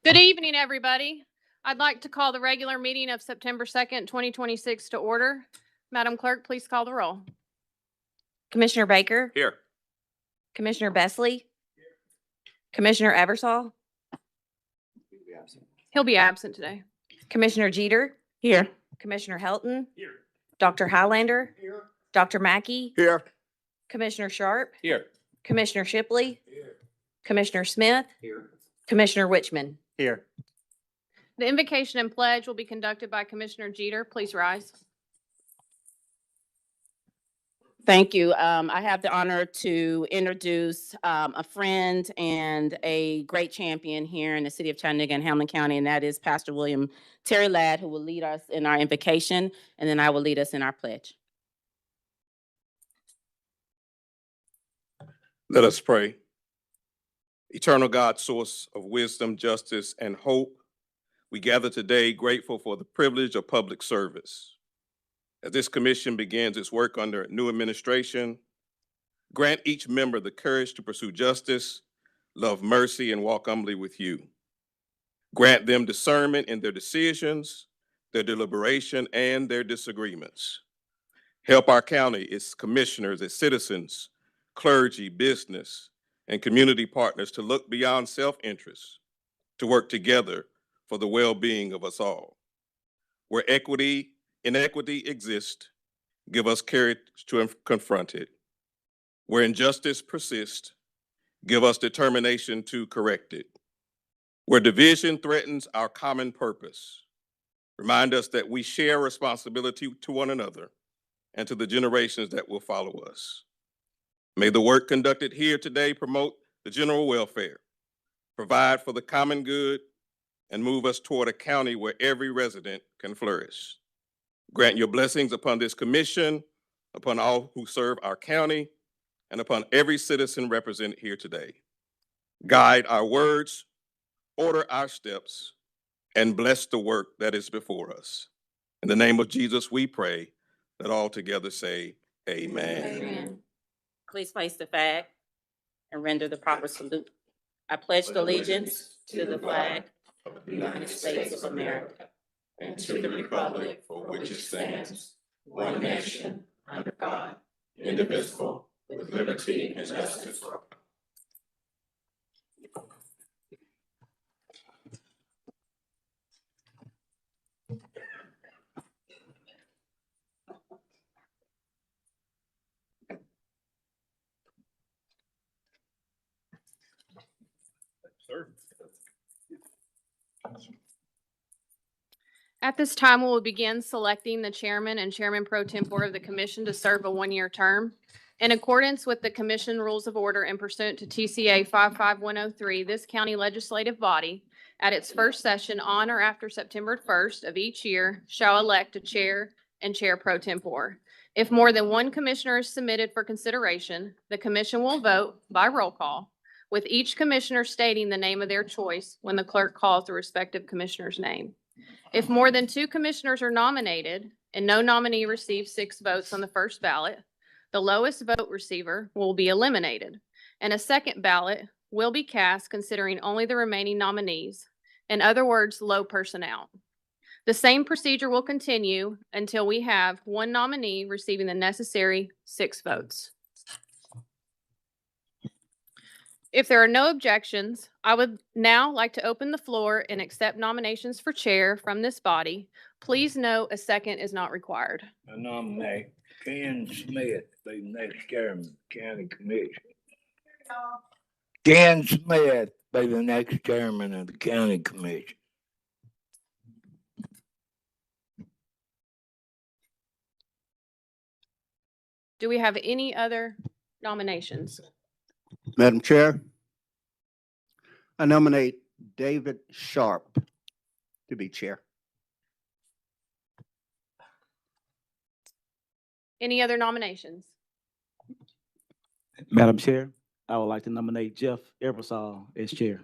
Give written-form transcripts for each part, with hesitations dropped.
Good evening, everybody. I'd like to call the regular meeting of September 2nd, 2026 to order. Madam Clerk, please call the roll. Commissioner Baker, Here. Commissioner Besley, Commissioner Eversole, He'll be absent today. Commissioner Jeter, Here. Commissioner Helton, Here. Dr. Highlander, Here. Dr. Mackey, Here. Commissioner Sharp, Here. Commissioner Shipley, Here. Commissioner Smith, Here. Commissioner Wichman. Here. The invocation and pledge will be conducted by Commissioner Jeter. Please rise. Thank you. I have the honor to introduce a friend and a great champion here in the city of Chattanooga and Hamilton County, and that is Pastor William Terry Ladd, who will lead us in our invocation, and then I will lead us in our pledge. Let us pray. Eternal God, source of wisdom, justice, and hope, we gather today grateful for the privilege of public service. As this commission begins its work under new administration, grant each member the courage to pursue justice, love mercy, and walk humbly with you. Grant them discernment in their decisions, their deliberation, and their disagreements. Help our county, its commissioners, its citizens, clergy, business, and community partners to look beyond self-interest, to work together for the well-being of us all. Where inequity exists, give us courage to confront it. Where injustice persists, give us determination to correct it. Where division threatens our common purpose, remind us that we share responsibility to one another and to the generations that will follow us. May the work conducted here today promote the general welfare, provide for the common good, and move us toward a county where every resident can flourish. Grant your blessings upon this commission, upon all who serve our county, and upon every citizen represented here today. Guide our words, order our steps, and bless the work that is before us. In the name of Jesus, we pray. Let all together say, amen. Amen. Please place the flag and render the proper salute. I pledge allegiance to the flag of the United States of America and to the republic for which it stands, one nation, under God, indivisible, with liberty and justice for all. At this time, we will begin selecting the chairman and chairman pro tempore of the commission to serve a one-year term. In accordance with the commission rules of order and pursuant to TCA 55103, this county legislative body, at its first session on or after September 1st of each year, shall elect a chair and chair pro tempore. If more than one commissioner is submitted for consideration, the commission will vote by roll call, with each commissioner stating the name of their choice when the clerk calls the respective commissioner's name. If more than two commissioners are nominated and no nominee receives 6 votes on the first ballot, the lowest vote receiver will be eliminated, and a second ballot will be cast considering only the remaining nominees. In other words, low personnel. The same procedure will continue until we have one nominee receiving the necessary 6 votes. If there are no objections, I would now like to open the floor and accept nominations for chair from this body. Please note a second is not required. I nominate Ken Smith, be the next chairman of the county commission. Ken Smith, be the next chairman of the county commission. Do we have any other nominations? Madam Chair, I nominate David Sharp to be chair. Any other nominations? Madam Chair, I would like to nominate Jeff Eversole as chair.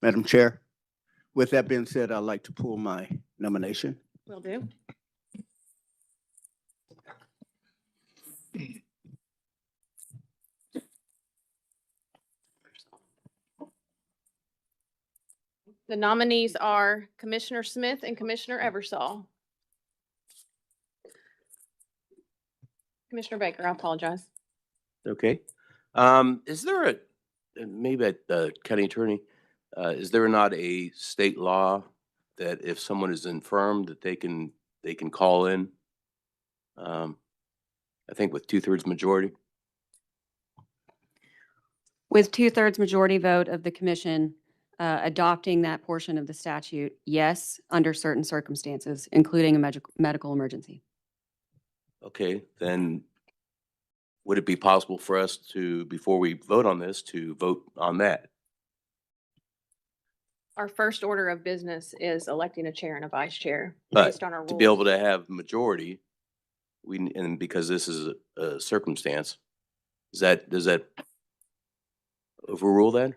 Madam Chair, with that being said, I'd like to pull my nomination. Will do. The nominees are Commissioner Smith and Commissioner Eversole. Commissioner Baker, I apologize. Okay. Is there a, and maybe county attorney, is there not a state law that if someone is infirm that they can call in? I think with 2/3 majority. With 2/3 majority vote of the commission adopting that portion of the statute, yes, under certain circumstances, including a medical emergency. Okay, then would it be possible for us to, before we vote on this, to vote on that? Our first order of business is electing a chair and a vice chair But based on our rules. to be able to have majority, and because this is a circumstance, does that overrule that?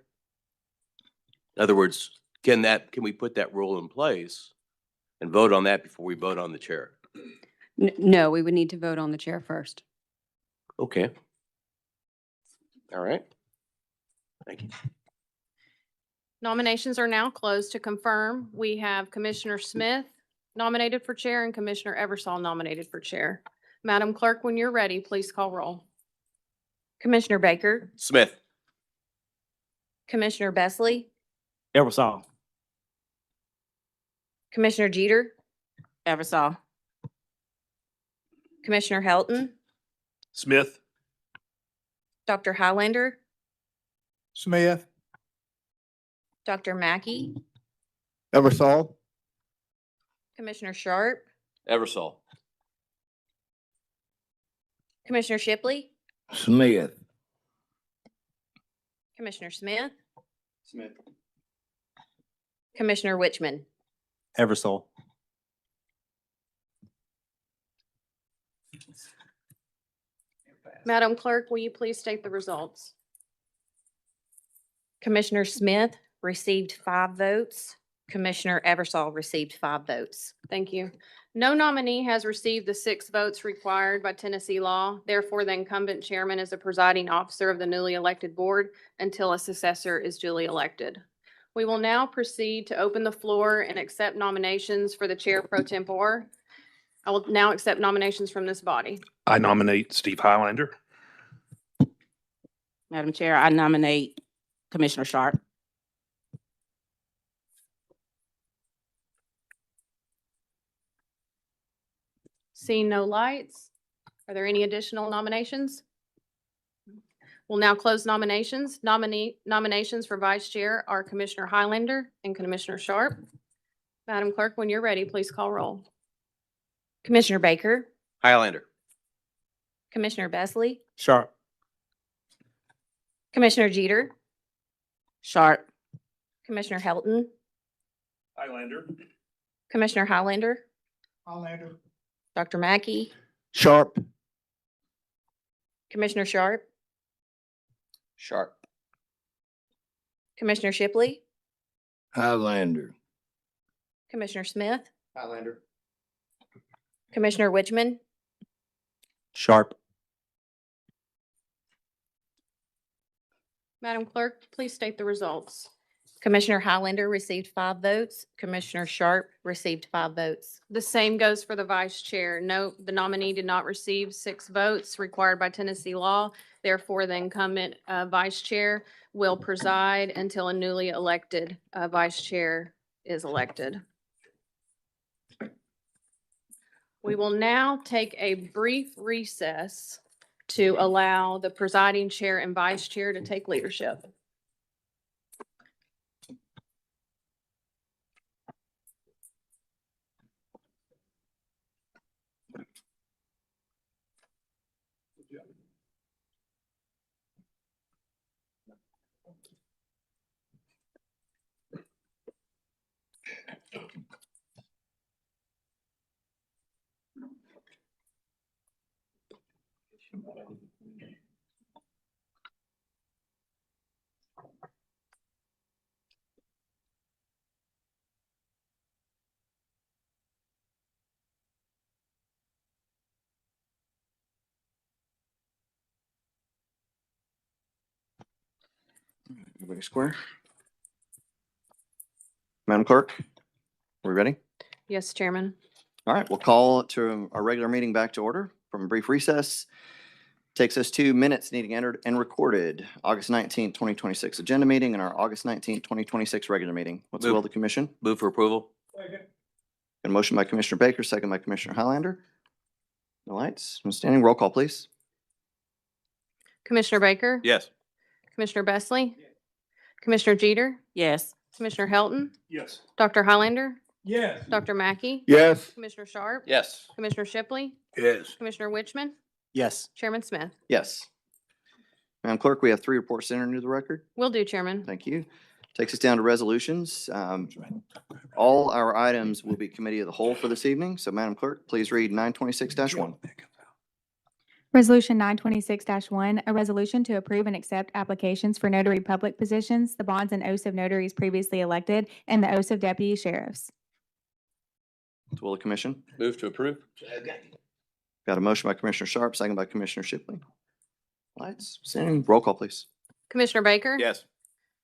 In other words, can we put that rule in place and vote on that before we vote on the chair? No, we would need to vote on the chair first. Okay. All right. Thank you. Nominations are now closed. To confirm, we have Commissioner Smith nominated for chair and Commissioner Eversole nominated for chair. Madam Clerk, when you're ready, please call roll. Commissioner Baker, Smith. Commissioner Bessley, Eversol. Commissioner Jeter, Eversole. Commissioner Helton, Smith. Dr. Highlander, Smith. Dr. Mackey, Eversole. Commissioner Sharp, Eversole. Commissioner Shipley, Smith. Commissioner Smith, Smith. Commissioner Wichman. Eversol. Madam Clerk, will you please state the results? Commissioner Smith received 5 votes. Commissioner Eversole received 5 votes. Thank you. No nominee has received the 6 votes required by Tennessee law. Therefore, the incumbent chairman is the presiding officer of the newly elected board until a successor is duly elected. We will now proceed to open the floor and accept nominations for the chair pro tempore. I will now accept nominations from this body. I nominate Steve Highlander. Madam Chair, I nominate Commissioner Sharp. Seeing no lights, are there any additional nominations? We'll now close nominations. Nominations for vice chair are Commissioner Highlander and Commissioner Sharp. Madam Clerk, when you're ready, please call roll. Commissioner Baker, Highlander. Commissioner Bessley, Sharp. Commissioner Jeter, Sharp. Commissioner Helton, Highlander. Commissioner Highlander, Highlander. Dr. Mackey, Sharp. Commissioner Sharp, Sharp. Commissioner Shipley, Highlander. Commissioner Smith, Highlander. Commissioner Wichman, Sharp. Madam Clerk, please state the results. Commissioner Highlander received 5 votes. Commissioner Sharp received 5 votes. The same goes for the vice chair. No, the nominee did not receive 6 votes required by Tennessee law. Therefore, the incumbent vice chair will preside until a newly elected vice chair is elected. We will now take a brief recess to allow the presiding chair and vice chair to take leadership. Everybody square? Madam Clerk, we ready? Yes, Chairman. All right, we'll call to our regular meeting back to order from a brief recess. Takes us to minutes needing entered and recorded, August 19th, 2026 agenda meeting and our August 19th, 2026 regular meeting. What's the will of the commission? Move for approval? Got a motion by Commissioner Baker, second by Commissioner Highlander. No lights, I'm standing. Roll call, please. Commissioner Baker? Yes. Commissioner Bessley? Commissioner Jeter? Yes. Commissioner Helton, Yes. Dr. Highlander? Yes. Dr. Mackey? Yes. Commissioner Sharp? Yes. Commissioner Shipley? Yes. Commissioner Wichman? Yes. Chairman Smith? Yes. Madam Clerk, we have 3 reports entered into the record. Will do, Chairman. Thank you. Takes us down to resolutions. All our items will be committee of the whole for this evening. So Madam Clerk, please read 926-1. Resolution 926-1, a resolution to approve and accept applications for notary public positions, the bonds and oaths of notaries previously elected, and the oaths of deputy sheriffs. To will the commission. Move to approve? Got a motion by Commissioner Sharp, second by Commissioner Shipley. Lights, standing. Roll call, please. Commissioner Baker? Yes.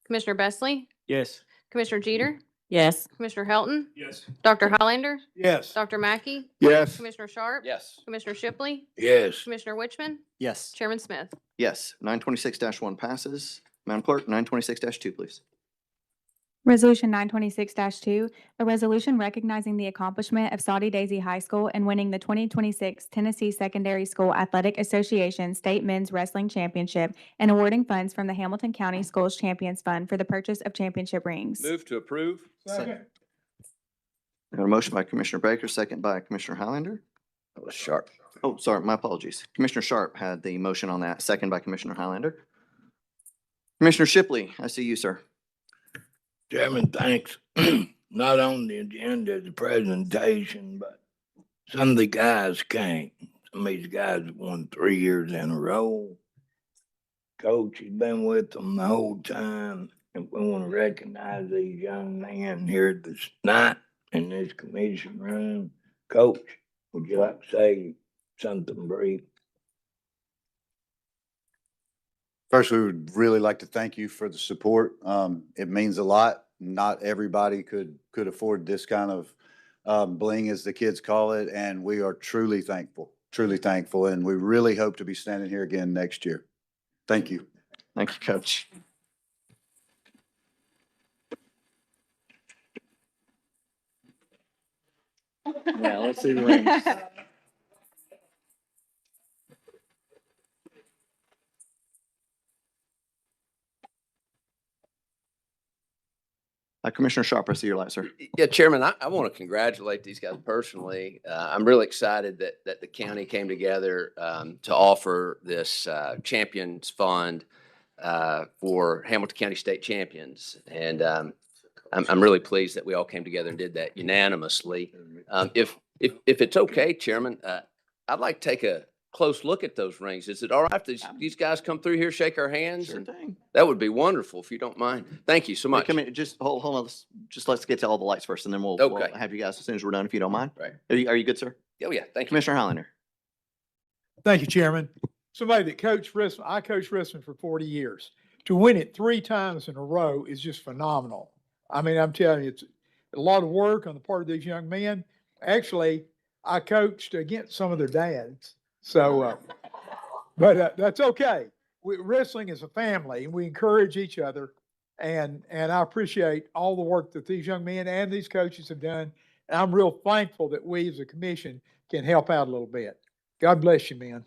Commissioner Bessley? Yes. Commissioner Jeter? Yes. Commissioner Helton, Yes. Dr. Highlander? Yes. Dr. Mackey? Yes. Commissioner Sharp? Yes. Commissioner Shipley? Yes. Commissioner Wichman? Yes. Chairman Smith? Yes, 926-1 passes. Madam Clerk, 926-2, please. Resolution 926-2, a resolution recognizing the accomplishment of Saudi Daisy High School and winning the 2026 Tennessee Secondary School Athletic Association State Men's Wrestling Championship and awarding funds from the Hamilton County Schools Champions Fund for the purchase of championship rings. Move to approve? Second. Got a motion by Commissioner Baker, second by Commissioner Highlander. That was sharp. Oh, sorry, my apologies. Commissioner Sharp had the motion on that, second by Commissioner Highlander. Commissioner Shipley, I see you, sir. Chairman, thanks. Not on the agenda of the presentation, but some of the guys can't. Some of these guys have won 3 years in a row. Coach has been with them the whole time. If we want to recognize these young men here this night in this commission room, Coach, would you like to say something brief? First, we would really like to thank you for the support. It means a lot. Not everybody could afford this kind of bling, as the kids call it, and we are truly thankful, and we really hope to be standing here again next year. Thank you. Thank you, Coach. Yeah, let's see the rings. Commissioner Sharp, I see your light, sir. Yeah, Chairman, I want to congratulate these guys personally. I'm really excited that the county came together to offer this Champions Fund for Hamilton County State Champions. And I'm really pleased that we all came together and did that unanimously. If it's okay, Chairman, I'd like to take a close look at those rings. Is it all right if these guys come through here, shake our hands? Sure thing. That would be wonderful if you don't mind. Thank you so much. Come in, just hold on. Let's get to all the lights first, and then we'll Okay. have you guys as soon as we're done, if you don't mind. Right. Are you good, sir? Oh, yeah, thank you. Commissioner Highlander. Thank you, Chairman. Somebody that coached wrestling, I coached wrestling for 40 years. To win it 3 times in a row is just phenomenal. I mean, I'm telling you, it's a lot of work on the part of these young men. Actually, I coached against some of their dads. So, but that's okay. Wrestling is a family, and we encourage each other. And I appreciate all the work that these young men and these coaches have done. And I'm real thankful that we as a commission can help out a little bit. God bless you, man.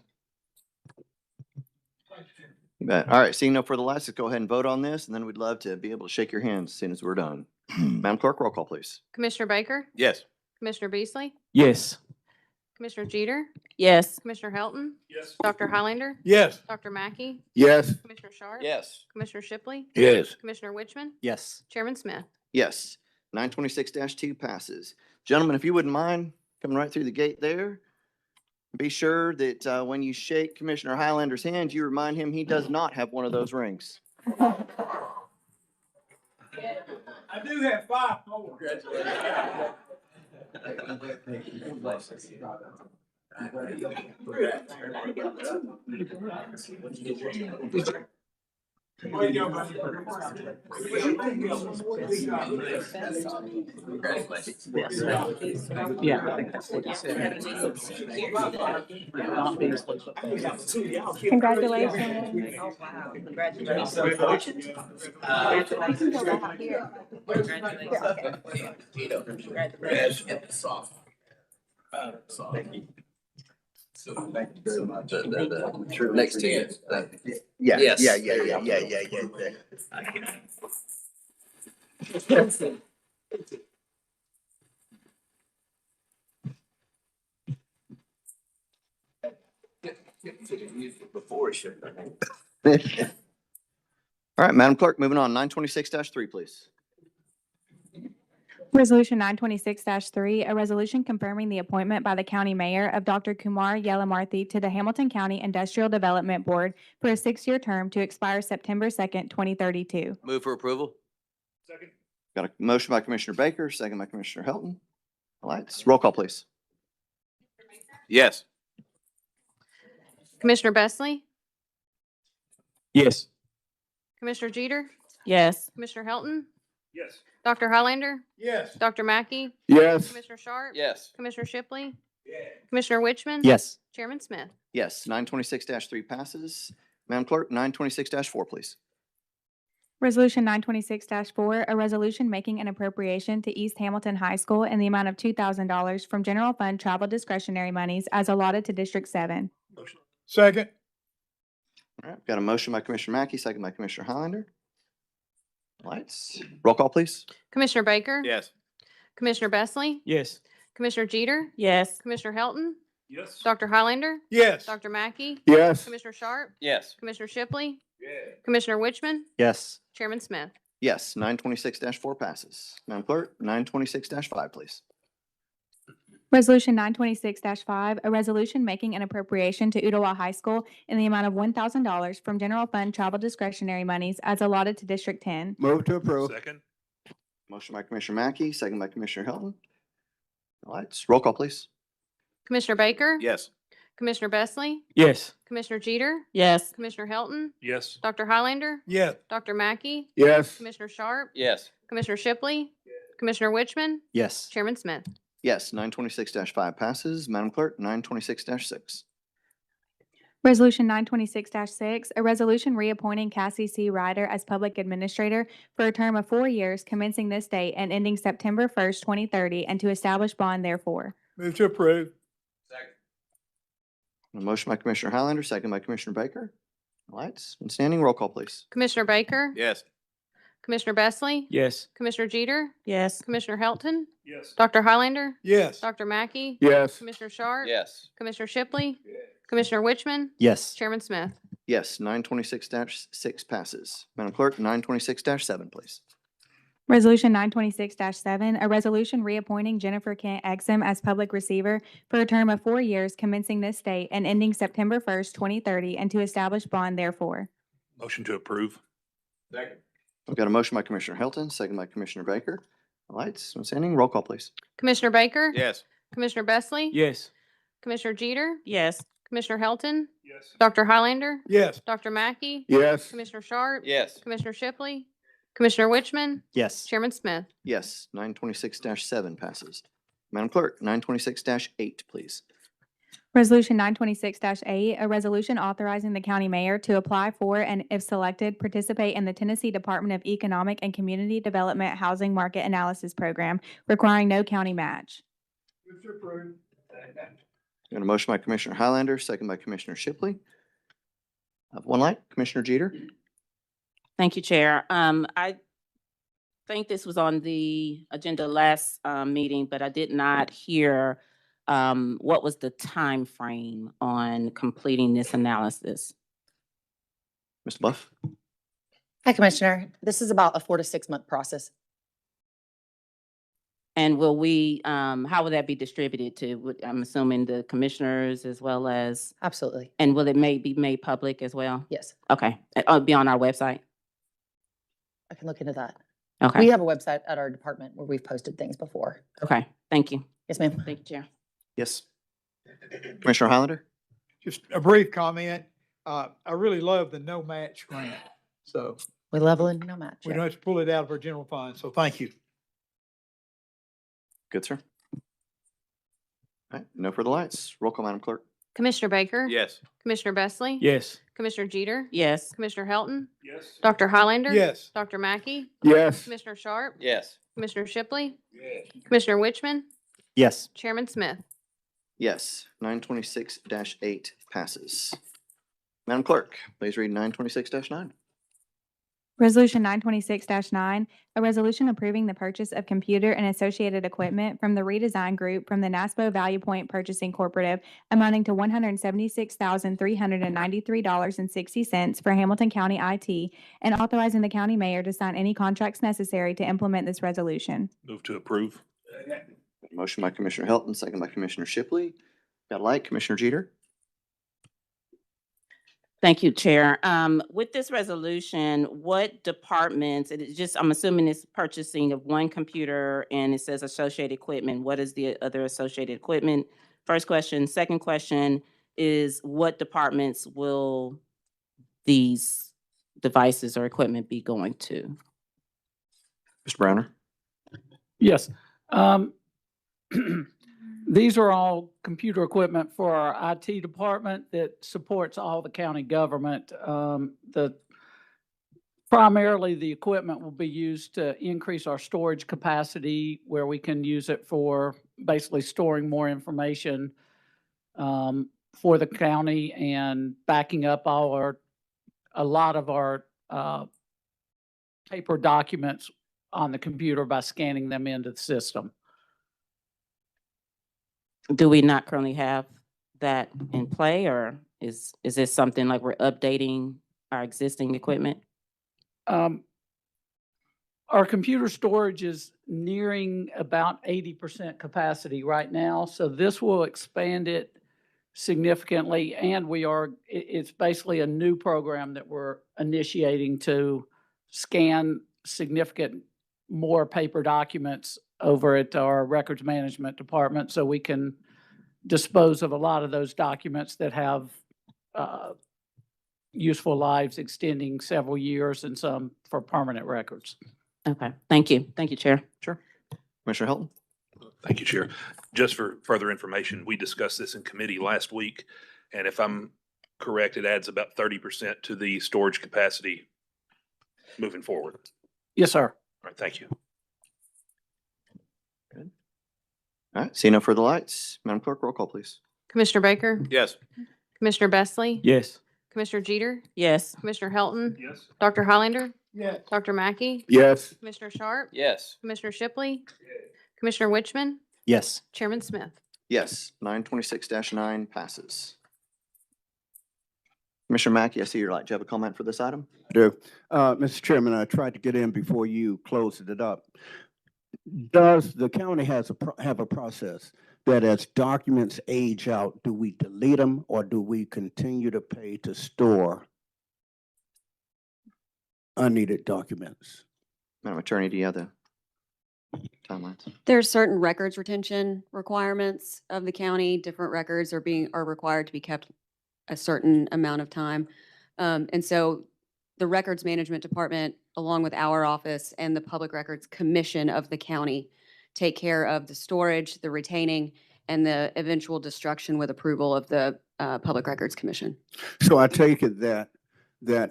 You bet. All right, seeing no further lights, let's go ahead and vote on this, and then we'd love to be able to shake your hands as soon as we're done. Madam Clerk, roll call, please. Commissioner Baker? Yes. Commissioner Beasley? Yes. Commissioner Jeter? Yes. Commissioner Helton, Yes. Dr. Highlander? Yes. Dr. Mackey? Yes. Commissioner Sharp? Yes. Commissioner Shipley? Yes. Commissioner Wichman? Yes. Chairman Smith? Yes, 926-2 passes. Gentlemen, if you wouldn't mind coming right through the gate there. Be sure that when you shake Commissioner Highlander's hand, you remind him he does not have one of those rings. I do have 5 more. Yeah, I think that's what he said. Congratulations. Next to you. Yeah, Yes. yeah, yeah, yeah, yeah, yeah, yeah. Before it should. All right, Madam Clerk, moving on, 926-3, please. Resolution 926-3, a resolution confirming the appointment by the county mayor of Dr. Kumar Yelamarthy to the Hamilton County Industrial Development Board for a 6-year term to expire September 2nd, 2032. Move for approval? Got a motion by Commissioner Baker, second by Commissioner Helton. All right, roll call, please. Yes. Commissioner Bestley, Yes. Commissioner Jeter, Yes. Commissioner Helton, Yes. Dr. Highlander, Yes. Dr. Mackey, Yes. Commissioner Sharp, Yes. Commissioner Shipley, Commissioner Witchman. Yes. Chairman Smith. Yes, 926-3 passes. Madam Clerk, 926-4, please. Resolution 926-4, a resolution making an appropriation to East Hamilton High School in the amount of $2,000 from general fund travel discretionary monies as allotted to District 7. Second. All right, got a motion by Commissioner Mackey, second by Commissioner Highlander. All right, roll call, please. Commissioner Baker. Yes. Commissioner Bestley, Yes. Commissioner Jeter, Yes. Commissioner Helton, Yes. Dr. Highlander, Yes. Dr. Mackey, Yes. Commissioner Sharp, Yes. Commissioner Shipley, Commissioner Witchman, Yes. Chairman Smith. Yes, 926-4 passes. Madam Clerk, 926-5, please. Resolution 926-5, a resolution making an appropriation to Ottawa High School in the amount of $1,000 from general fund travel discretionary monies as allotted to District 10. Move to approve. Second. Motion by Commissioner Mackey, second by Commissioner Helton. All right, roll call, please. Commissioner Baker. Yes. Commissioner Bestley, Yes. Commissioner Jeter, Yes. Commissioner Helton, Yes. Dr. Highlander, Yes. Dr. Mackey, Yes. Commissioner Sharp, Yes. Commissioner Shipley, Commissioner Witchman, Yes. Chairman Smith. Yes, 926-5 passes. Madam Clerk, 926-6. Resolution 926-6, a resolution reappointing Cassie C. Ryder as Public Administrator for a term of 4 years commencing this date and ending September 1st, 2030, and to establish bond therefore. Move to approve. A motion by Commissioner Highlander, second by Commissioner Baker. All right, and standing roll call, please. Commissioner Baker. Yes. Commissioner Bestley, Yes. Commissioner Jeter, Yes. Commissioner Helton, Yes. Dr. Highlander, Yes. Dr. Mackey, Yes. Commissioner Sharp, Yes. Commissioner Shipley, Commissioner Witchman, Yes. Chairman Smith. Yes, 926-6 passes. Madam Clerk, 926-7, please. Resolution 926-7, a resolution reappointing Jennifer Kent Exum as Public Receiver for a term of 4 years commencing this date and ending September 1st, 2030, and to establish bond therefore. Motion to approve. Second. We've got a motion by Commissioner Hilton, second by Commissioner Baker. All right, so standing roll call, please. Commissioner Baker. Yes. Commissioner Bestley. Yes. Commissioner Jeter, Yes. Commissioner Helton, Yes. Dr. Highlander, Yes. Dr. Mackey, Yes. Commissioner Sharp, Yes. Commissioner Shipley, Commissioner Witchman, Yes. Chairman Smith. Yes, 926-7 passes. Madam Clerk, 926-8, please. Resolution 926-8, a resolution authorizing the county mayor to apply for and, if selected, participate in the Tennessee Department of Economic and Community Development Housing Market Analysis Program, requiring no county match. Move to approve. Got a motion by Commissioner Highlander, second by Commissioner Shipley. One light, Commissioner Jeter. Thank you, Chair. I think this was on the agenda last meeting, but I did not hear what was the time frame on completing this analysis? Mr. Buff. Hi, Commissioner. This is about a 4 to 6 month process. And will we, how will that be distributed to, I'm assuming the commissioners as well as, Absolutely. and will it be made public as well? Yes, Okay, it'll be on our website? I can look into that. Okay, We have a website at our department where we've posted things before. okay, thank you. Yes, ma'am. Thank you, Chair. Yes. Commissioner Highlander. Just a brief comment. I really love the no match grant. So We leveling, no match. we yeah. don't have to pull it out of our general fund. So thank you. Good, sir. All right, no further lights. Roll call, Madam Clerk. Commissioner Baker? Yes. Commissioner Bessley? Yes. Commissioner Jeter? Yes. Commissioner Helton? Yes. Dr. Highlander? Yes. Dr. Mackey? Yes. Commissioner Sharp? Yes. Commissioner Shipley? Commissioner Wichman? Yes. Chairman Smith? Yes, 926-8 passes. Madam Clerk, please read 926-9. Resolution 926-9, a resolution approving the purchase of computer and associated equipment from the Redesign Group from the NASPO Value Point Purchasing Corporative amounting to $176,393.60 for Hamilton County IT, and authorizing the county mayor to sign any contracts necessary to implement this resolution. Move to approve. Motion by Commissioner Helton, second by Commissioner Shipley. Got a light, Commissioner Jeter? Thank you, Chair. With this resolution, what departments, it is just, I'm assuming it's purchasing of one computer and it says associated equipment. What is the other associated equipment? First question. Second question is what departments will these devices or equipment be going to? Mr. Browner? Yes. These are all computer equipment for our IT department that supports all the county government. Primarily, the equipment will be used to increase our storage capacity where we can use it for basically storing more information for the county and backing up a lot of our paper documents on the computer by scanning them into the system. Do we not currently have that in play, or is this something like we're updating our existing equipment? Our computer storage is nearing about 80% capacity right now, so this will expand it significantly. And it's basically a new program that we're initiating to scan significant more paper documents over at our records management department, so we can dispose of a lot of those documents that have useful lives extending several years and some for permanent records. Okay, thank you. Thank you, Chair. Sure. Commissioner Helton? Thank you, Chair. Just for further information, we discussed this in committee last week, and if I'm correct, it adds about 30% to the storage capacity moving forward. Yes, sir. All right, thank you. Good. All right, see no further lights. Madam Clerk, roll call, please. Commissioner Baker? Yes. Commissioner Bessley? Yes. Commissioner Jeter? Yes. Commissioner Helton? Yes. Dr. Highlander? Yes. Dr. Mackey? Yes. Commissioner Sharp? Yes. Commissioner Shipley? Commissioner Wichman? Yes. Chairman Smith? Yes, 926-9 passes. Commissioner Mackey, I see your light. Do you have a comment for this item? I do. Mr. Chairman, I tried to get in before you closed it up. Does the county have a process that as documents age out, do we delete them or do we continue to pay to store unneeded documents? Madam Attorney, do you have the timelines? There's certain records retention requirements of the county. Different records are required to be kept a certain amount of time. And so the Records Management Department, along with our office and the Public Records Commission of the county, take care of the storage, the retaining, and the eventual destruction with approval of the Public Records Commission. So I take it that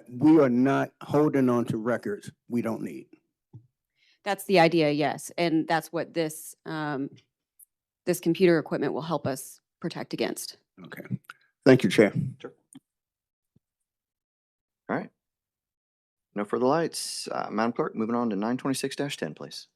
we are not holding on to records we don't need. That's the idea, yes. And that's what this computer equipment will help us protect against. Okay. Thank you, Chair. Sure. All right. No further lights. Madam Clerk, moving on to 926-10, please.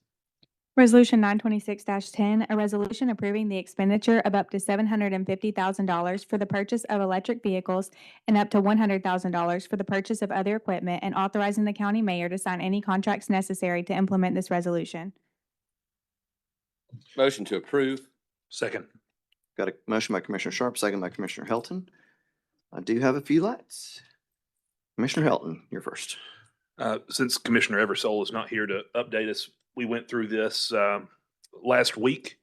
Resolution 926-10, a resolution approving the expenditure of up to $750,000 for the purchase of electric vehicles and up to $100,000 for the purchase of other equipment, and authorizing the county mayor to sign any contracts necessary to implement this resolution. Motion to approve. Second. Got a motion by Commissioner Sharp, second by Commissioner Helton. I do have a few lights. Commissioner Helton, you're first. Since Commissioner Eversole is not here to update us, we went through this last week.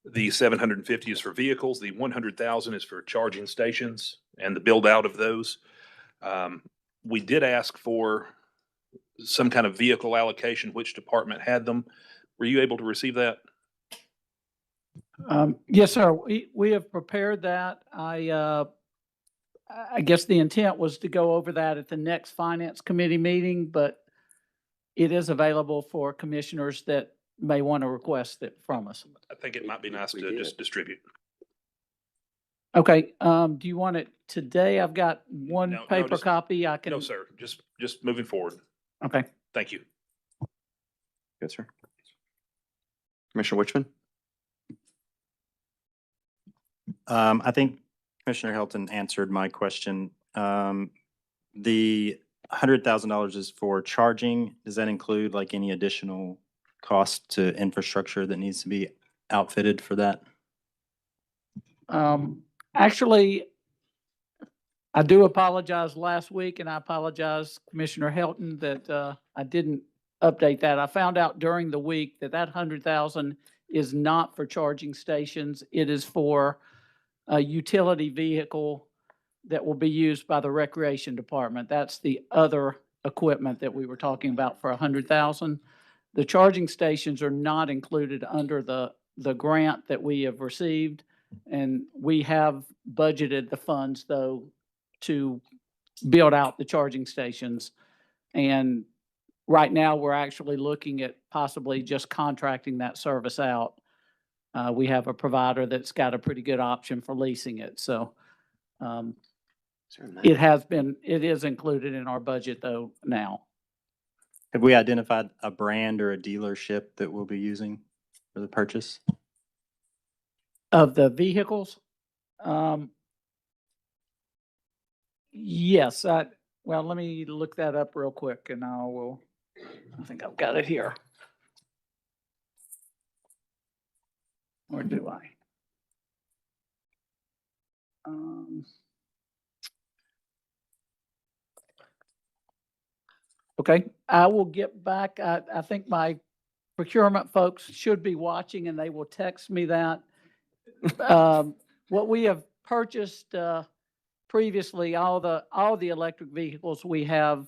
The 750 is for vehicles. The 100,000 is for charging stations and the build out of those. We did ask for some kind of vehicle allocation, which department had them. Were you able to receive that? Yes, sir. We have prepared that. I guess the intent was to go over that at the next Finance Committee meeting, but it is available for commissioners that may want to request it from us. I think it might be nice to just distribute. Okay, do you want it today? I've got one No, paper just- copy. I can. No, sir. Just moving forward. Okay. Thank you. Good, sir. Commissioner Wichman? I think Commissioner Hilton answered my question. The $100,000 is for charging. Does that include like any additional cost to infrastructure that needs to be outfitted for that? Actually, I do apologize last week, and I apologize, Commissioner Helton, that I didn't update that. I found out during the week that 100,000 is not for charging stations. It is for a utility vehicle that will be used by the Recreation Department. That's the other equipment that we were talking about for 100,000. The charging stations are not included under the grant that we have received. And we have budgeted the funds, though, to build out the charging stations. And right now, we're actually looking at possibly just contracting that service out. We have a provider that's got a pretty good option for leasing it. So it is included in our budget, though, now. Have we identified a brand or a dealership that we'll be using for the purchase? Of the vehicles? Yes, well, let me look that up real quick and I think I've got it here. Or do I? Okay, I will get back. I think my procurement folks should be watching and they will text me that. What we have purchased previously, all the electric vehicles we have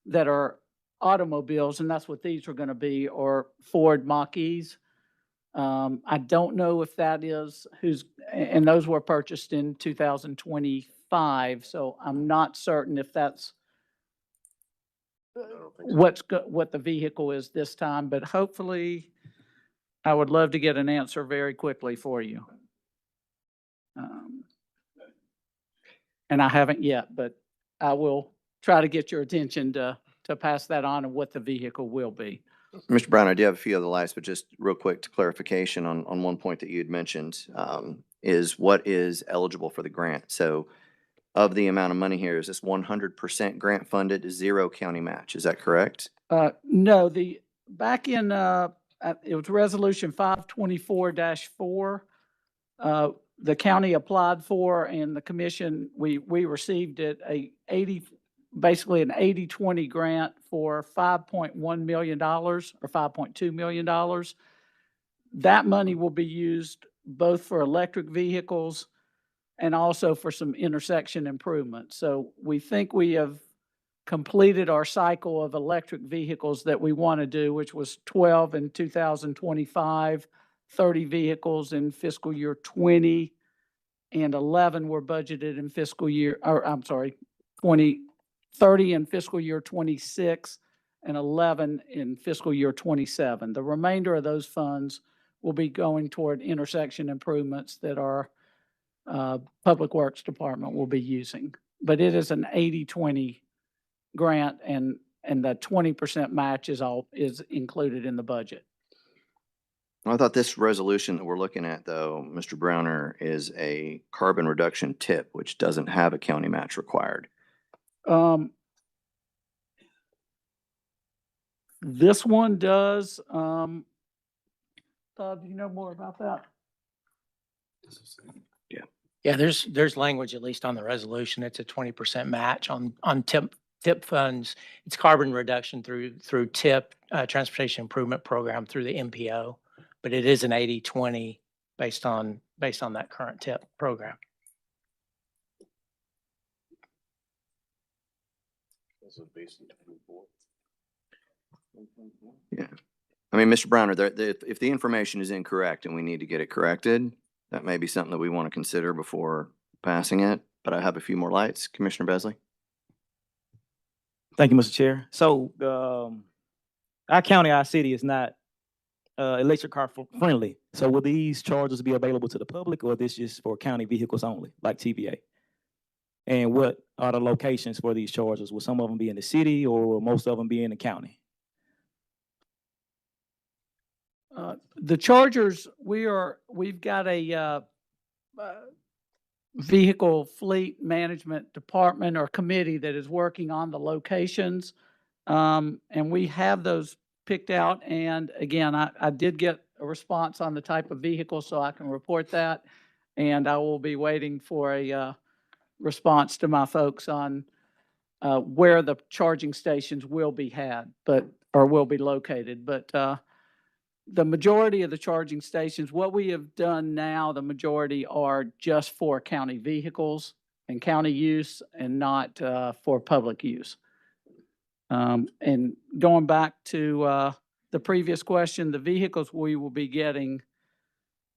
that are automobiles, and that's what these are going to be, or Ford Mach-E's. I don't know if that is and those were purchased in 2025, so I'm not certain if that's what the vehicle is this time, but hopefully I would love to get an answer very quickly for you. And I haven't yet, but I will try to get your attention to pass that on and what the vehicle will be. Mr. Brown, I do have a few other lights, but just real quick to clarification on one point that you had mentioned, is what is eligible for the grant. So of the amount of money here, is this 100% grant funded, 0 county match? Is that correct? No, back in, it was resolution 524-4. The county applied for, and the commission, we received it, basically an 80-20 grant for $5.1 million or $5.2 million. That money will be used both for electric vehicles and also for some intersection improvements. So we think we have completed our cycle of electric vehicles that we want to do, which was 12 in 2025, 30 vehicles in fiscal year 20, and 11 were budgeted in fiscal year, or I'm sorry, 30 in fiscal year 26 and 11 in fiscal year 27. The remainder of those funds will be going toward intersection improvements that our Public Works Department will be using. But it is an 80-20 grant, and the 20% match is included in the budget. I thought this resolution that we're looking at, though, Mr. Browner, is a carbon reduction tip, which doesn't have a county match required. This one does. Todd, do you know more about that? Yeah, there's language, at least on the resolution. It's a 20% match on TIP funds. It's carbon reduction through TIP, Transportation Improvement Program, through the MPO, but it is an 80-20 based on that current TIP program. Yeah. I mean, Mr. Browner, if the information is incorrect and we need to get it corrected, that may be something that we want to consider before passing it. But I have a few more lights. Commissioner Besley? Thank you, Mr. Chair. So, our county, our city is not electric car friendly. So will these chargers be available to the public, or this just for county vehicles only, like TVA? And what are the locations for these chargers? Will some of them be in the city, or will most of them be in the county? The chargers, we've got a vehicle fleet management department or committee that is working on the locations. And we have those picked out. And again, I did get a response on the type of vehicle, so I can report that. And I will be waiting for a response to my folks on where the charging stations will be or will be located. But the majority of the charging stations, what we have done now, the majority are just for county vehicles and county use and not for public use. And going back to the previous question, the vehicles we will be getting,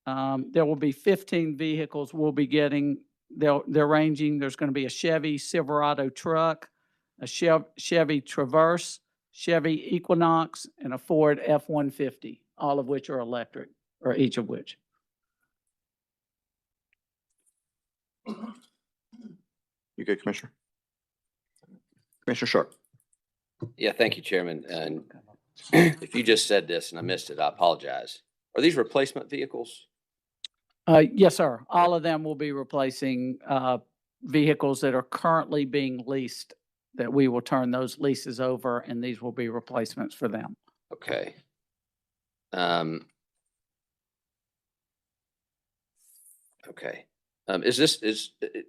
there will be 15 vehicles we'll be getting. They're ranging, there's going to be a Chevy Silverado truck, a Chevy Traverse, Chevy Equinox, and a Ford F-150, all of which are electric, or each of which. You good, Commissioner? Commissioner Sharp? Yeah, thank you, Chairman. And if you just said this and I missed it, I apologize. Are these replacement vehicles? Yes, sir. All of them will be replacing vehicles that are currently being leased, that we will turn those leases over, and these will be replacements for them. Okay. Okay.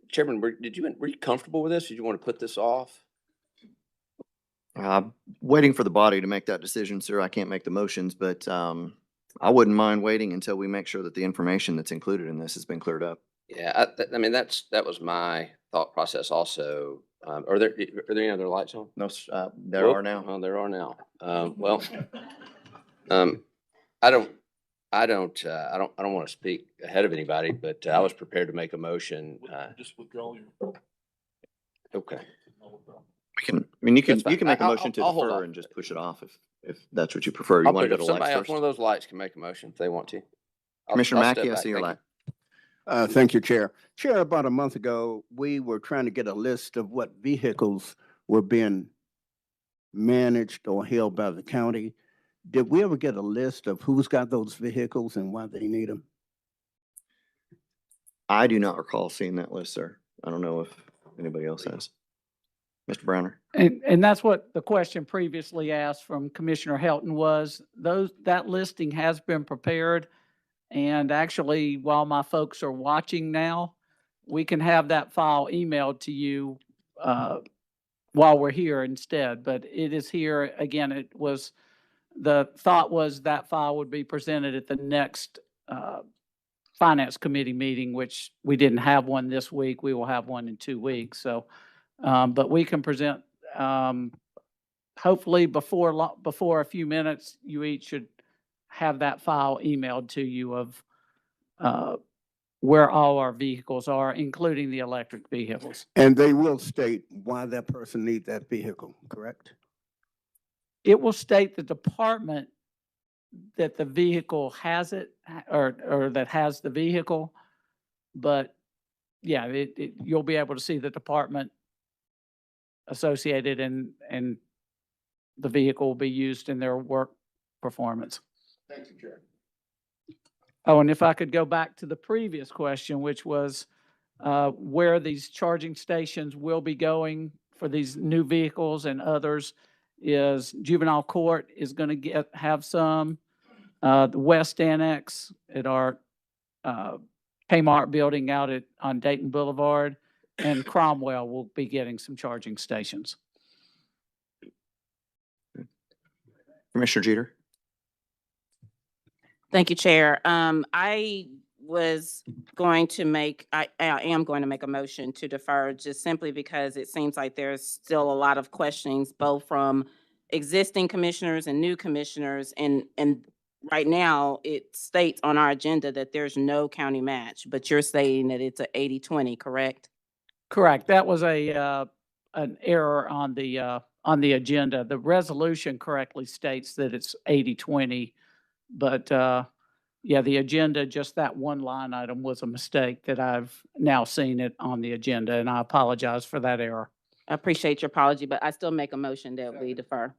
Chairman, were you comfortable with this? Did you want to put this off? Waiting for the body to make that decision, sir. I can't make the motions, but I wouldn't mind waiting until we make sure that the information that's included in this has been cleared up. Yeah, I mean, that was my thought process also. Are there any other lights on? No, there are now. Oh, there are now. Well, I don't want to speak ahead of anybody, but I was prepared to make a motion. Just withdraw your. Okay. You can That's fine. make a I'll- motion to I'll hold defer off. and just push it off if that's what you prefer. You I'll want to pick go up to somebody lights else. One of first? those lights can make a motion if they want to. Commissioner I'll Mackey, step I back. see your Thank light. Thank you, Chair. Chair, about a month ago, we were trying to get a list of what vehicles were being managed or held by the county. Did we ever get a list of who's got those vehicles and why they need them? I do not recall seeing that list, sir. I don't know if anybody else has. Mr. Browner? And that's what the question previously asked from Commissioner Helton was. That listing has been prepared. And actually, while my folks are watching now, we can have that file emailed to you while we're here instead. But it is here. Again, the thought was that file would be presented at the next Finance Committee meeting, which we didn't have one this week. We will have one in 2 weeks. So, but we can present, hopefully before a few minutes, you each should have that file emailed to you of where all our vehicles are, including the electric vehicles. And they will state why that person needs that vehicle, correct? It will state the department that the vehicle has it, or that has the vehicle. But yeah, you'll be able to see the department associated, and the vehicle will be used in their work performance. Thank you, Chair. Oh, and if I could go back to the previous question, which was where these charging stations will be going for these new vehicles and others, is juvenile court is going to have some, the West Annex at our Kmart building out on Dayton Boulevard, and Cromwell will be getting some charging stations. Commissioner Jeter? Thank you, Chair. I was going to make, I am going to make a motion to defer just simply because it seems like there's still a lot of questions, both from existing commissioners and new commissioners. And right now, it states on our agenda that there's no county match, but you're saying that it's a 80-20, correct? Correct. That was an error on the agenda. The resolution correctly states that it's 80-20, but, yeah, the agenda, just that one line item was a mistake that I've now seen it on the agenda, and I apologize for that error. I appreciate your apology, but I still make a motion that we defer.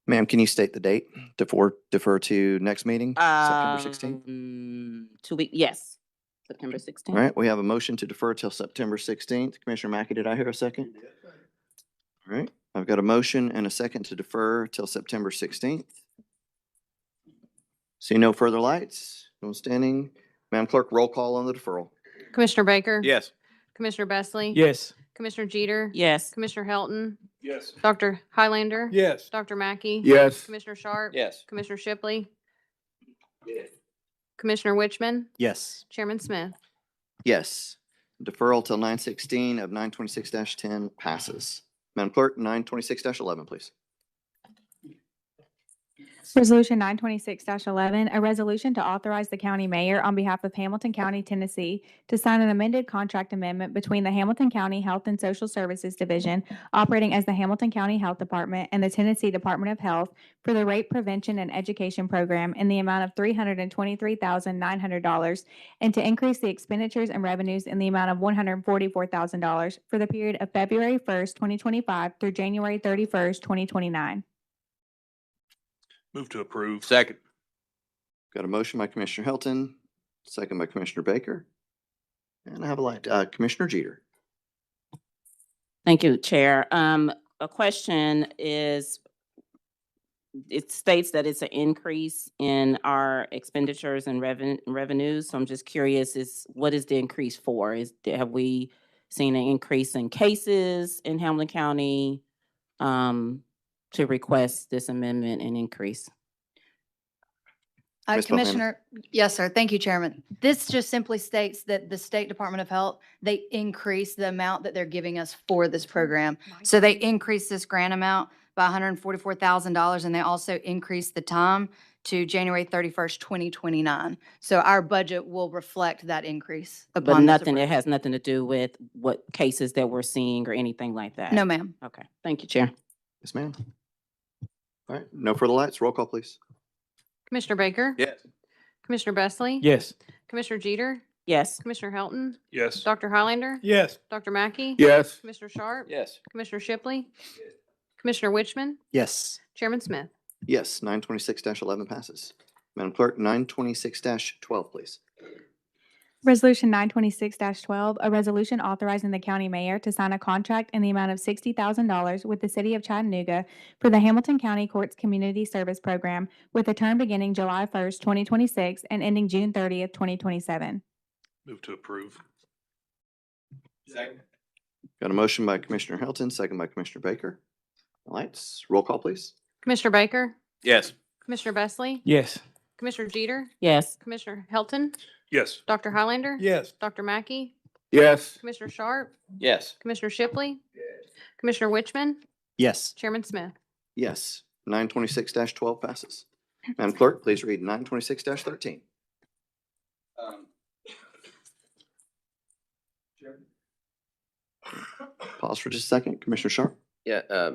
Ma'am, can you state the date? Defer to next meeting, September 16th? 2 weeks, yes, September 16th. All right, we have a motion to defer till September 16th. Commissioner Mackey, did I hear a second? All right, I've got a motion and a second to defer till September 16th. See no further lights, no standing. Madam Clerk, roll call on the deferral. Commissioner Baker? Yes. Commissioner Bessley? Yes. Commissioner Jeter? Yes. Commissioner Helton? Yes. Dr. Highlander? Yes. Dr. Mackey? Yes. Commissioner Sharp? Yes. Commissioner Shipley? Commissioner Wichman? Yes. Chairman Smith? Yes. Deferral till 9/16 of 926-10 passes. Madam Clerk, 926-11, please. Resolution 926-11, a resolution to authorize the county mayor on behalf of Hamilton County, Tennessee, to sign an amended contract amendment between the Hamilton County Health and Social Services Division, operating as the Hamilton County Health Department, and the Tennessee Department of Health for the Rape Prevention and Education Program in the amount of $323,900, and to increase the expenditures and revenues in the amount of $144,000 for the period of February 1st, 2025 through January 31st, 2029. Move to approve. Second. Got a motion by Commissioner Hilton, second by Commissioner Baker. And I have a light, Commissioner Jeter. Thank you, Chair. A question is, it states that it's an increase in our expenditures and revenues. So I'm just curious, what is the increase for? Have we seen an increase in cases in Hamilton County to request this amendment and increase? Ms. Bohanna. Commissioner, yes, sir. Thank you, Chairman. This just simply states that the State Department of Health, they increase the amount that they're giving us for this program. So they increase this grant amount by $144,000, and they also increase the time to January 31st, 2029. So our budget will reflect that increase. But upon this nothing, it approval. has nothing to do with what cases that we're seeing or anything like that? No, ma'am. Okay, thank you, Chair. Yes, ma'am. All right, no further lights. Roll call, please. Commissioner Baker? Yes. Commissioner Bessley? Yes. Commissioner Jeter? Yes. Commissioner Helton? Yes. Dr. Highlander? Yes. Dr. Mackey? Yes. Commissioner Sharp? Yes. Commissioner Shipley? Commissioner Wichman? Yes. Chairman Smith? Yes, 926-11 passes. Madam Clerk, 926-12, please. Resolution 926-12, a resolution authorizing the county mayor to sign a contract in the amount of $60,000 with the city of Chattanooga for the Hamilton County Courts Community Service Program with a term beginning July 1st, 2026 and ending June 30th, 2027. Move to approve. Second. Got a motion by Commissioner Hilton, second by Commissioner Baker. Lights, roll call, please. Commissioner Baker? Yes. Commissioner Bessley? Yes. Commissioner Jeter? Yes. Commissioner Helton? Yes. Dr. Highlander? Yes. Dr. Mackey? Yes. Commissioner Sharp? Yes. Commissioner Shipley? Commissioner Wichman? Yes. Chairman Smith? Yes, 926-12 passes. Madam Clerk, please read 926-13. Pause for just a second. Commissioner Sharp? Yeah,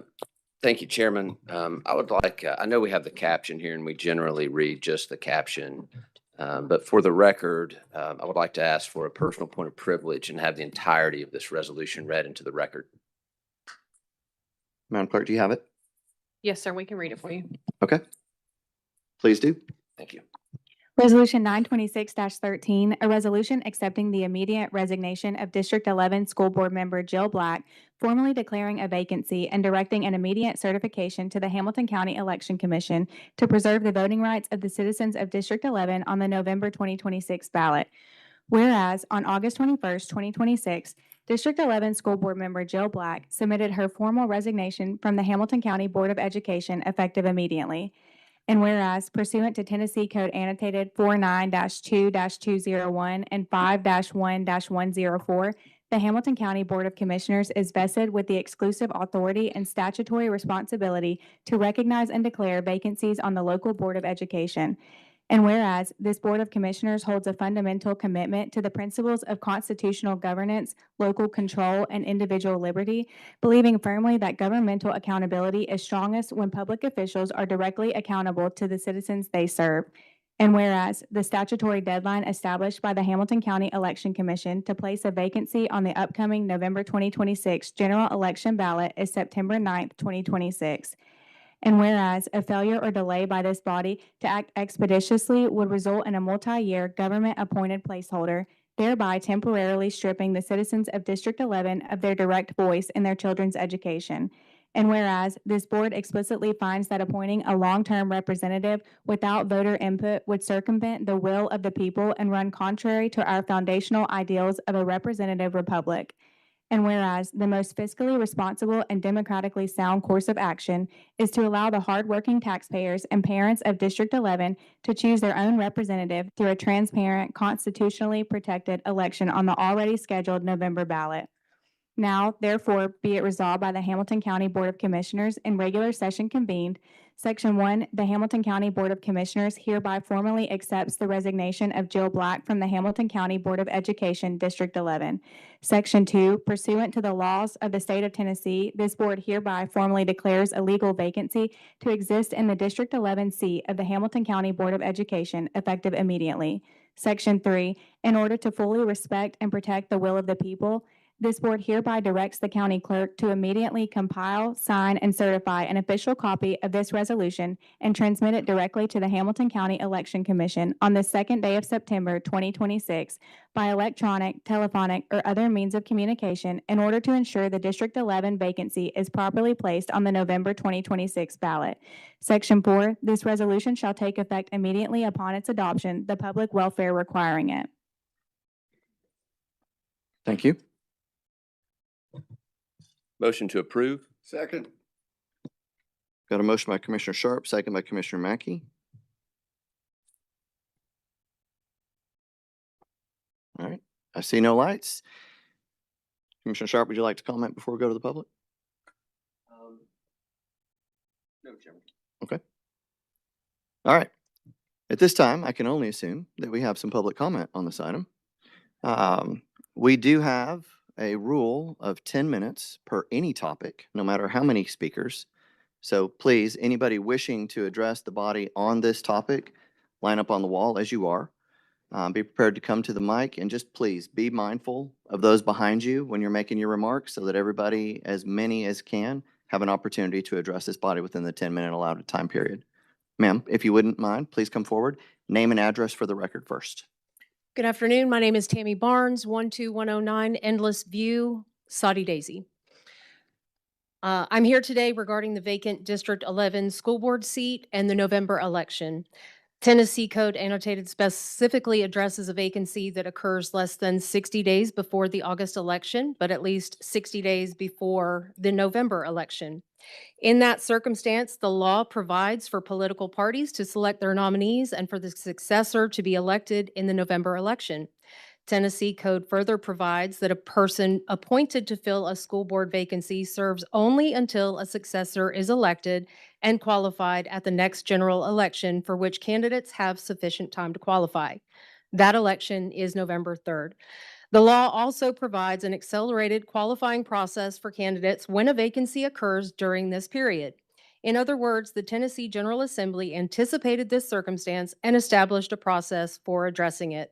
thank you, Chairman. I would like, I know we have the caption here and we generally read just the caption. But for the record, I would like to ask for a personal point of privilege and have the entirety of this resolution read into the record. Madam Clerk, do you have it? Yes, sir. We can read it for you. Okay. Please do. Thank you. Resolution 926-13, a resolution accepting the immediate resignation of District 11 School Board Member Jill Black, formally declaring a vacancy and directing an immediate certification to the Hamilton County Election Commission to preserve the voting rights of the citizens of District 11 on the November 2026 ballot. Whereas on August 21st, 2026, District 11 School Board Member Jill Black submitted her formal resignation from the Hamilton County Board of Education effective immediately. And whereas pursuant to Tennessee Code annotated 49-2-201 and 5-1-104, the Hamilton County Board of Commissioners is vested with the exclusive authority and statutory responsibility to recognize and declare vacancies on the local Board of Education. And whereas this Board of Commissioners holds a fundamental commitment to the principles of constitutional governance, local control, and individual liberty, believing firmly that governmental accountability is strongest when public officials are directly accountable to the citizens they serve. And whereas the statutory deadline established by the Hamilton County Election Commission to place a vacancy on the upcoming November 2026 general election ballot is September 9th, 2026. And whereas a failure or delay by this body to act expeditiously would result in a multi-year government-appointed placeholder, thereby temporarily stripping the citizens of District 11 of their direct voice in their children's education. And whereas this board explicitly finds that appointing a long-term representative without voter input would circumvent the will of the people and run contrary to our foundational ideals of a representative republic. And whereas the most fiscally responsible and democratically sound course of action is to allow the hardworking taxpayers and parents of District 11 to choose their own representative through a transparent, constitutionally protected election on the already scheduled November ballot. Now, therefore, be it resolved by the Hamilton County Board of Commissioners in regular session convened. Section 1, the Hamilton County Board of Commissioners hereby formally accepts the resignation of Jill Black from the Hamilton County Board of Education, District 11. Section 2, pursuant to the laws of the state of Tennessee, this board hereby formally declares a legal vacancy to exist in the District 11 seat of the Hamilton County Board of Education, effective immediately. Section 3, in order to fully respect and protect the will of the people, this board hereby directs the county clerk to immediately compile, sign, and certify an official copy of this resolution and transmit it directly to the Hamilton County Election Commission on the second day of September 2026 by electronic, telephonic, or other means of communication in order to ensure the District 11 vacancy is properly placed on the November 2026 ballot. Section 4, this resolution shall take effect immediately upon its adoption, the public welfare requiring it. Thank you. Motion to approve? Second. Got a motion by Commissioner Sharp, second by Commissioner Mackey. All right, I see no lights. Commissioner Sharp, would you like to comment before we go to the public? No, Chairman. Okay. All right. At this time, I can only assume that we have some public comment on this item. We do have a rule of 10 minutes per any topic, no matter how many speakers. So please, anybody wishing to address the body on this topic, line up on the wall as you are. Be prepared to come to the mic, and just please be mindful of those behind you when you're making your remarks so that everybody, as many as can, have an opportunity to address this body within the 10-minute allowed time period. Ma'am, if you wouldn't mind, please come forward. Name and address for the record first. Good afternoon. My name is Tammy Barnes, 12109 Endless View, Soddy Daisy. I'm here today regarding the vacant District 11 school board seat and the November election. Tennessee Code annotated specifically addresses a vacancy that occurs less than 60 days before the August election, but at least 60 days before the November election. In that circumstance, the law provides for political parties to select their nominees and for the successor to be elected in the November election. Tennessee Code further provides that a person appointed to fill a school board vacancy serves only until a successor is elected and qualified at the next general election for which candidates have sufficient time to qualify. That election is November 3rd. The law also provides an accelerated qualifying process for candidates when a vacancy occurs during this period. In other words, the Tennessee General Assembly anticipated this circumstance and established a process for addressing it.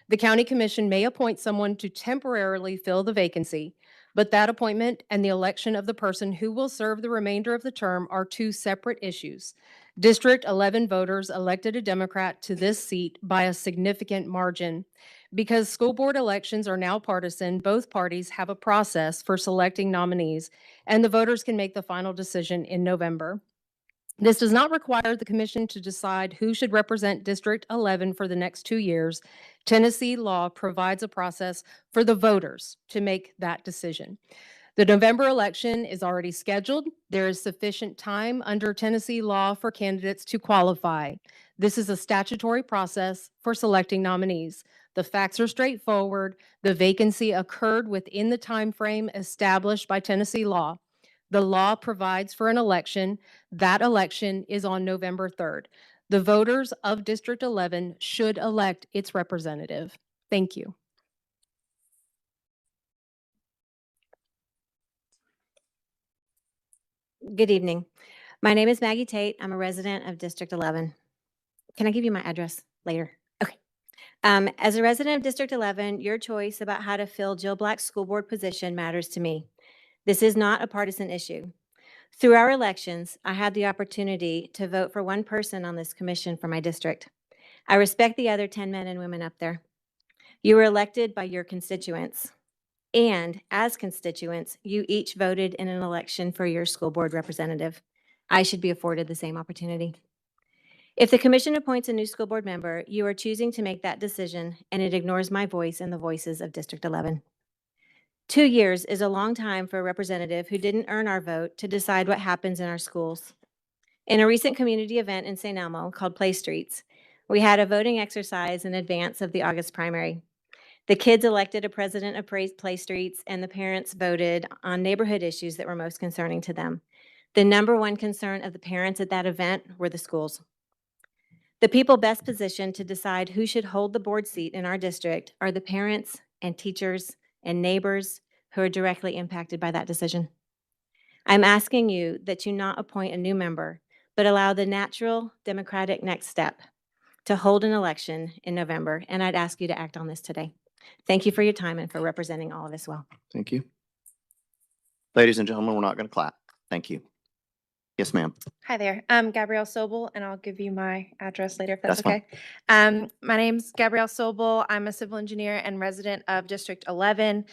The County Commission may appoint someone to temporarily fill the vacancy, but that appointment and the election of the person who will serve the remainder of the term are two separate issues. District 11 voters elected a Democrat to this seat by a significant margin. Because school board elections are now partisan, both parties have a process for selecting nominees, and the voters can make the final decision in November. This does not require the commission to decide who should represent District 11 for the next 2 years. Tennessee law provides a process for the voters to make that decision. The November election is already scheduled. There is sufficient time under Tennessee law for candidates to qualify. This is a statutory process for selecting nominees. The facts are straightforward. The vacancy occurred within the time frame established by Tennessee law. The law provides for an election. That election is on November 3rd. The voters of District 11 should elect its representative. Thank you. Good evening. My name is Maggie Tate. I'm a resident of District 11. Can I give you my address later? Okay. As a resident of District 11, your choice about how to fill Jill Black's school board position matters to me. This is not a partisan issue. Through our elections, I had the opportunity to vote for one person on this commission for my district. I respect the other 10 men and women up there. You were elected by your constituents. And as constituents, you each voted in an election for your school board representative. I should be afforded the same opportunity. If the commission appoints a new school board member, you are choosing to make that decision, and it ignores my voice and the voices of District 11. 2 years is a long time for a representative who didn't earn our vote to decide what happens in our schools. In a recent community event in St. Elmo called Play Streets, we had a voting exercise in advance of the August primary. The kids elected a president of Play Streets, and the parents voted on neighborhood issues that were most concerning to them. The number one concern of the parents at that event were the schools. The people best positioned to decide who should hold the board seat in our district are the parents and teachers and neighbors who are directly impacted by that decision. I'm asking you that you not appoint a new member, but allow the natural democratic next step to hold an election in November, and I'd ask you to act on this today. Thank you for your time and for representing all of us well. Thank you. Ladies and gentlemen, we're not going to clap. Thank you. Yes, ma'am. Hi there. I'm Gabrielle Sobel, and I'll give you my address later if that's That's okay. My name's Gabrielle Sobel. I'm a civil engineer and resident of District 11.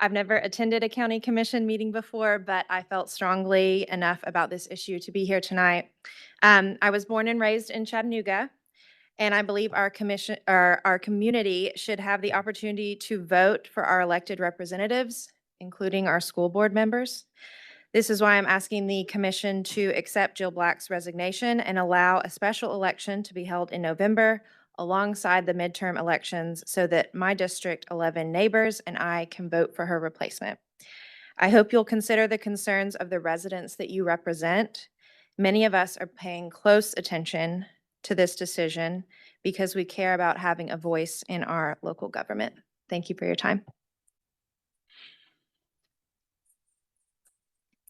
I've never attended a county commission meeting before, but I felt strongly enough about this issue to be here tonight. I was born and raised in Chattanooga, and I believe our community should have the opportunity to vote for our elected representatives, including our school board members. This is why I'm asking the commission to accept Jill Black's resignation and allow a special election to be held in November alongside the midterm elections so that my District 11 neighbors and I can vote for her replacement. I hope you'll consider the concerns of the residents that you represent. Many of us are paying close attention to this decision because we care about having a voice in our local government. Thank you for your time.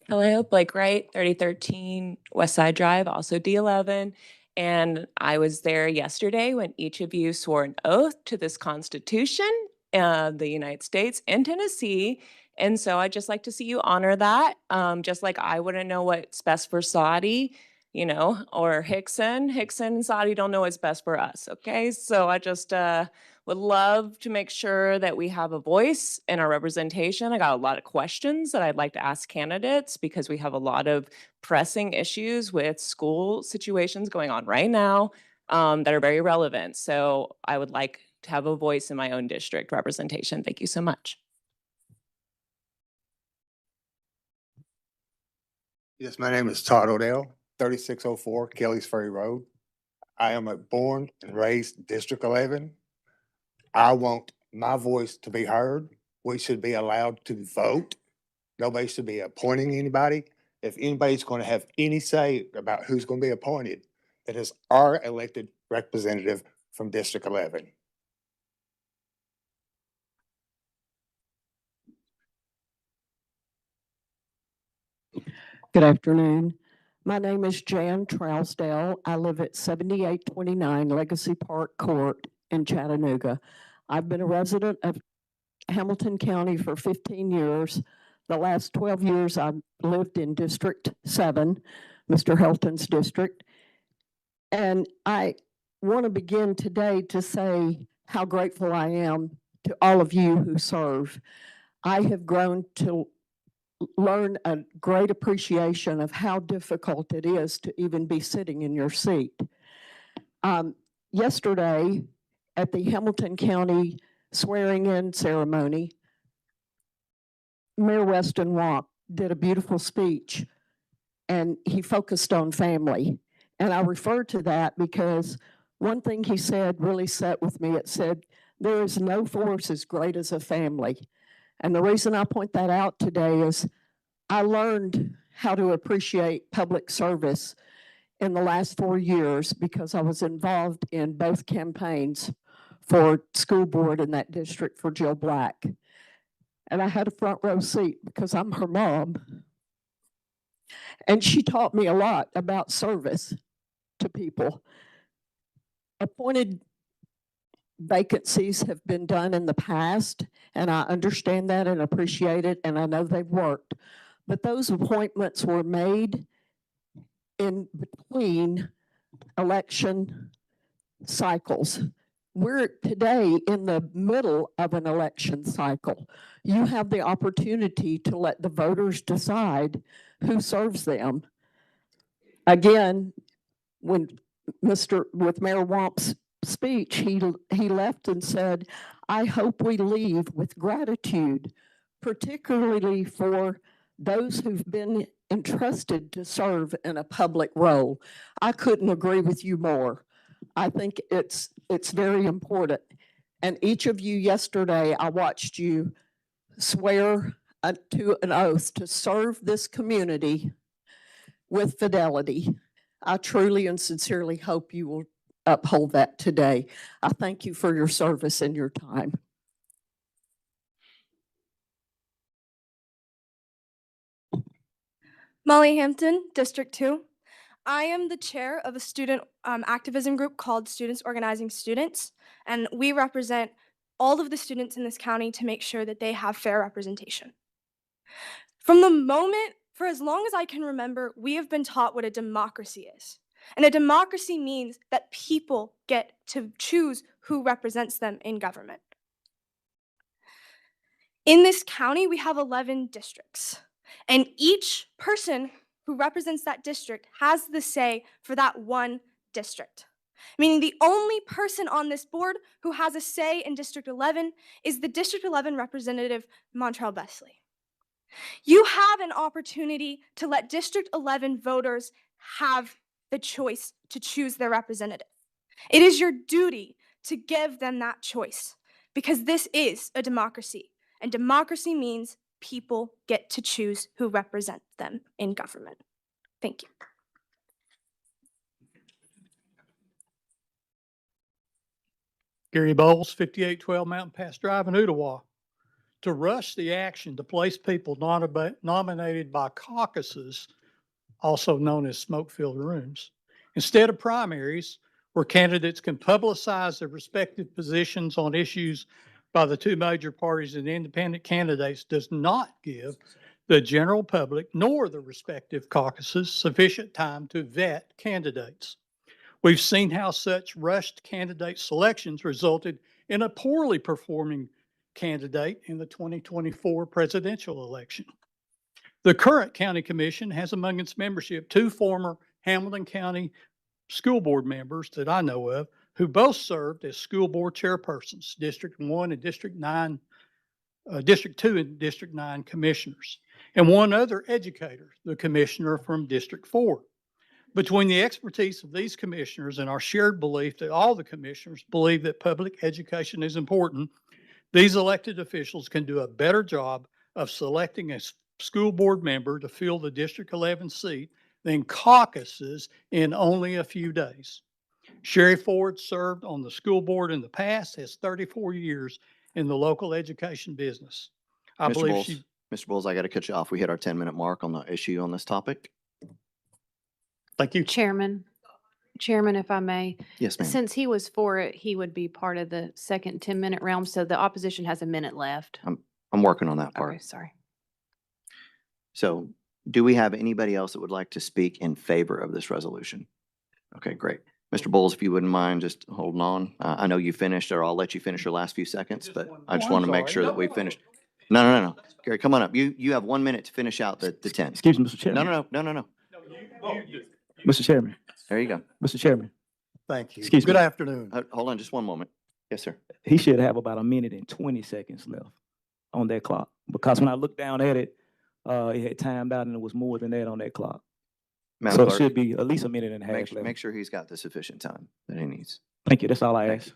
Hello, Blake Wright, 3013 West Side Drive, also D11. And I was there yesterday when each of you swore an oath to this Constitution, the United States and Tennessee. And so I'd just like to see you honor that. Just like I wouldn't know what's best for Saudi, you know, or Hickson. Hickson and Saudi don't know what's best for us, okay? So I just would love to make sure that we have a voice in our representation. I got a lot of questions that I'd like to ask candidates because we have a lot of pressing issues with school situations going on right now that are very relevant. So I would like to have a voice in my own district representation. Thank you so much. Yes, my name is Todd Odell, 3604 Kelly's Ferry Road. I am born and raised District 11. I want my voice to be heard. We should be allowed to vote. Nobody should be appointing anybody. If anybody's going to have any say about who's going to be appointed, it is our elected representative from District 11. Good afternoon. My name is Jan Trousdale. I live at 7829 Legacy Park Court in Chattanooga. I've been a resident of Hamilton County for 15 years. The last 12 years I've lived in District 7, Mr. Helton's district. And I want to begin today to say how grateful I am to all of you who serve. I have grown to learn a great appreciation of how difficult it is to even be sitting in your seat. Yesterday at the Hamilton County swearing in ceremony, Mayor Weston Walk did a beautiful speech, and he focused on family. And I refer to that because one thing he said really set with me. It said, there is no force as great as a family. And the reason I point that out today is I learned how to appreciate public service in the last 4 years because I was involved in both campaigns for school board in that district for Jill Black. And I had a front row seat because I'm her mom. And she taught me a lot about service to people. Appointed vacancies have been done in the past, and I understand that and appreciate it, and I know they've worked. But those appointments were made in between election cycles. We're today in the middle of an election cycle. You have the opportunity to let the voters decide who serves them. Again, with Mayor Wamp's speech, he left and said, I hope we leave with gratitude, particularly for those who've been entrusted to serve in a public role. I couldn't agree with you more. I think it's very important. And each of you yesterday, I watched you swear to an oath to serve this community with fidelity. I truly and sincerely hope you will uphold that today. I thank you for your service and your time. Molly Hampton, District 2. I am the chair of a student activism group called Students Organizing Students, and we represent all of the students in this county to make sure that they have fair representation. From the moment, for as long as I can remember, we have been taught what a democracy is. And a democracy means that people get to choose who represents them in government. In this county, we have 11 districts, and each person who represents that district has the say for that one district. Meaning the only person on this board who has a say in District 11 is the District 11 representative, Montrell Besley. You have an opportunity to let District 11 voters have the choice to choose their representative. It is your duty to give them that choice because this is a democracy, and democracy means people get to choose who represent them in government. Thank you. Gary Bowles, 5812 Mountain Pass Drive in Ottawa. To rush the action to place people nominated by caucuses, also known as smoke-filled rooms, instead of primaries, where candidates can publicize their respective positions on issues by the two major parties and independent candidates, does not give the general public nor the respective caucuses sufficient time to vet candidates. We've seen how such rushed candidate selections resulted in a poorly performing candidate in the 2024 presidential election. The current county commission has among its membership two former Hamilton County school board members that I know of who both served as school board chairpersons, District 1 and District 9, District 2 and District 9 commissioners, and one other educator, the commissioner from District 4. Between the expertise of these commissioners and our shared belief that all the commissioners believe that public education is important, these elected officials can do a better job of selecting a school board member to fill the District 11 seat than caucuses in only a few days. Sherry Ford served on the school board in the past, has 34 years in the local education business. I Mr. believe Bowles, she. Mr. Bowles, I got to cut you off. We hit our 10-minute mark on the issue on this topic. Thank you. Chairman, if I may. Yes, ma'am. Since he was for it, he would be part of the second 10-minute realm, so the opposition has a minute left. I'm working on that part. Okay, sorry. So do we have anybody else that would like to speak in favor of this resolution? Okay, great. Mr. Bowles, if you wouldn't mind just holding on. I know you finished, or I'll let you finish your last few seconds, but I just want to make sure that we finished. No. Gary, come on up. You have 1 minute to finish out the 10. Excuse me, Mr. Chairman. No. Mr. Chairman. There you go. Mr. Chairman. Thank you. Excuse Good me. afternoon. Hold on just one moment. Yes, sir. He should have about a minute and 20 seconds left. on that clock. Because when I looked down at it, it had timed out and it was more than that on that clock. Madam So it Clerk, should be at least a minute and a half make left. sure he's got the sufficient time that he needs. Thank you. That's all I Thank ask.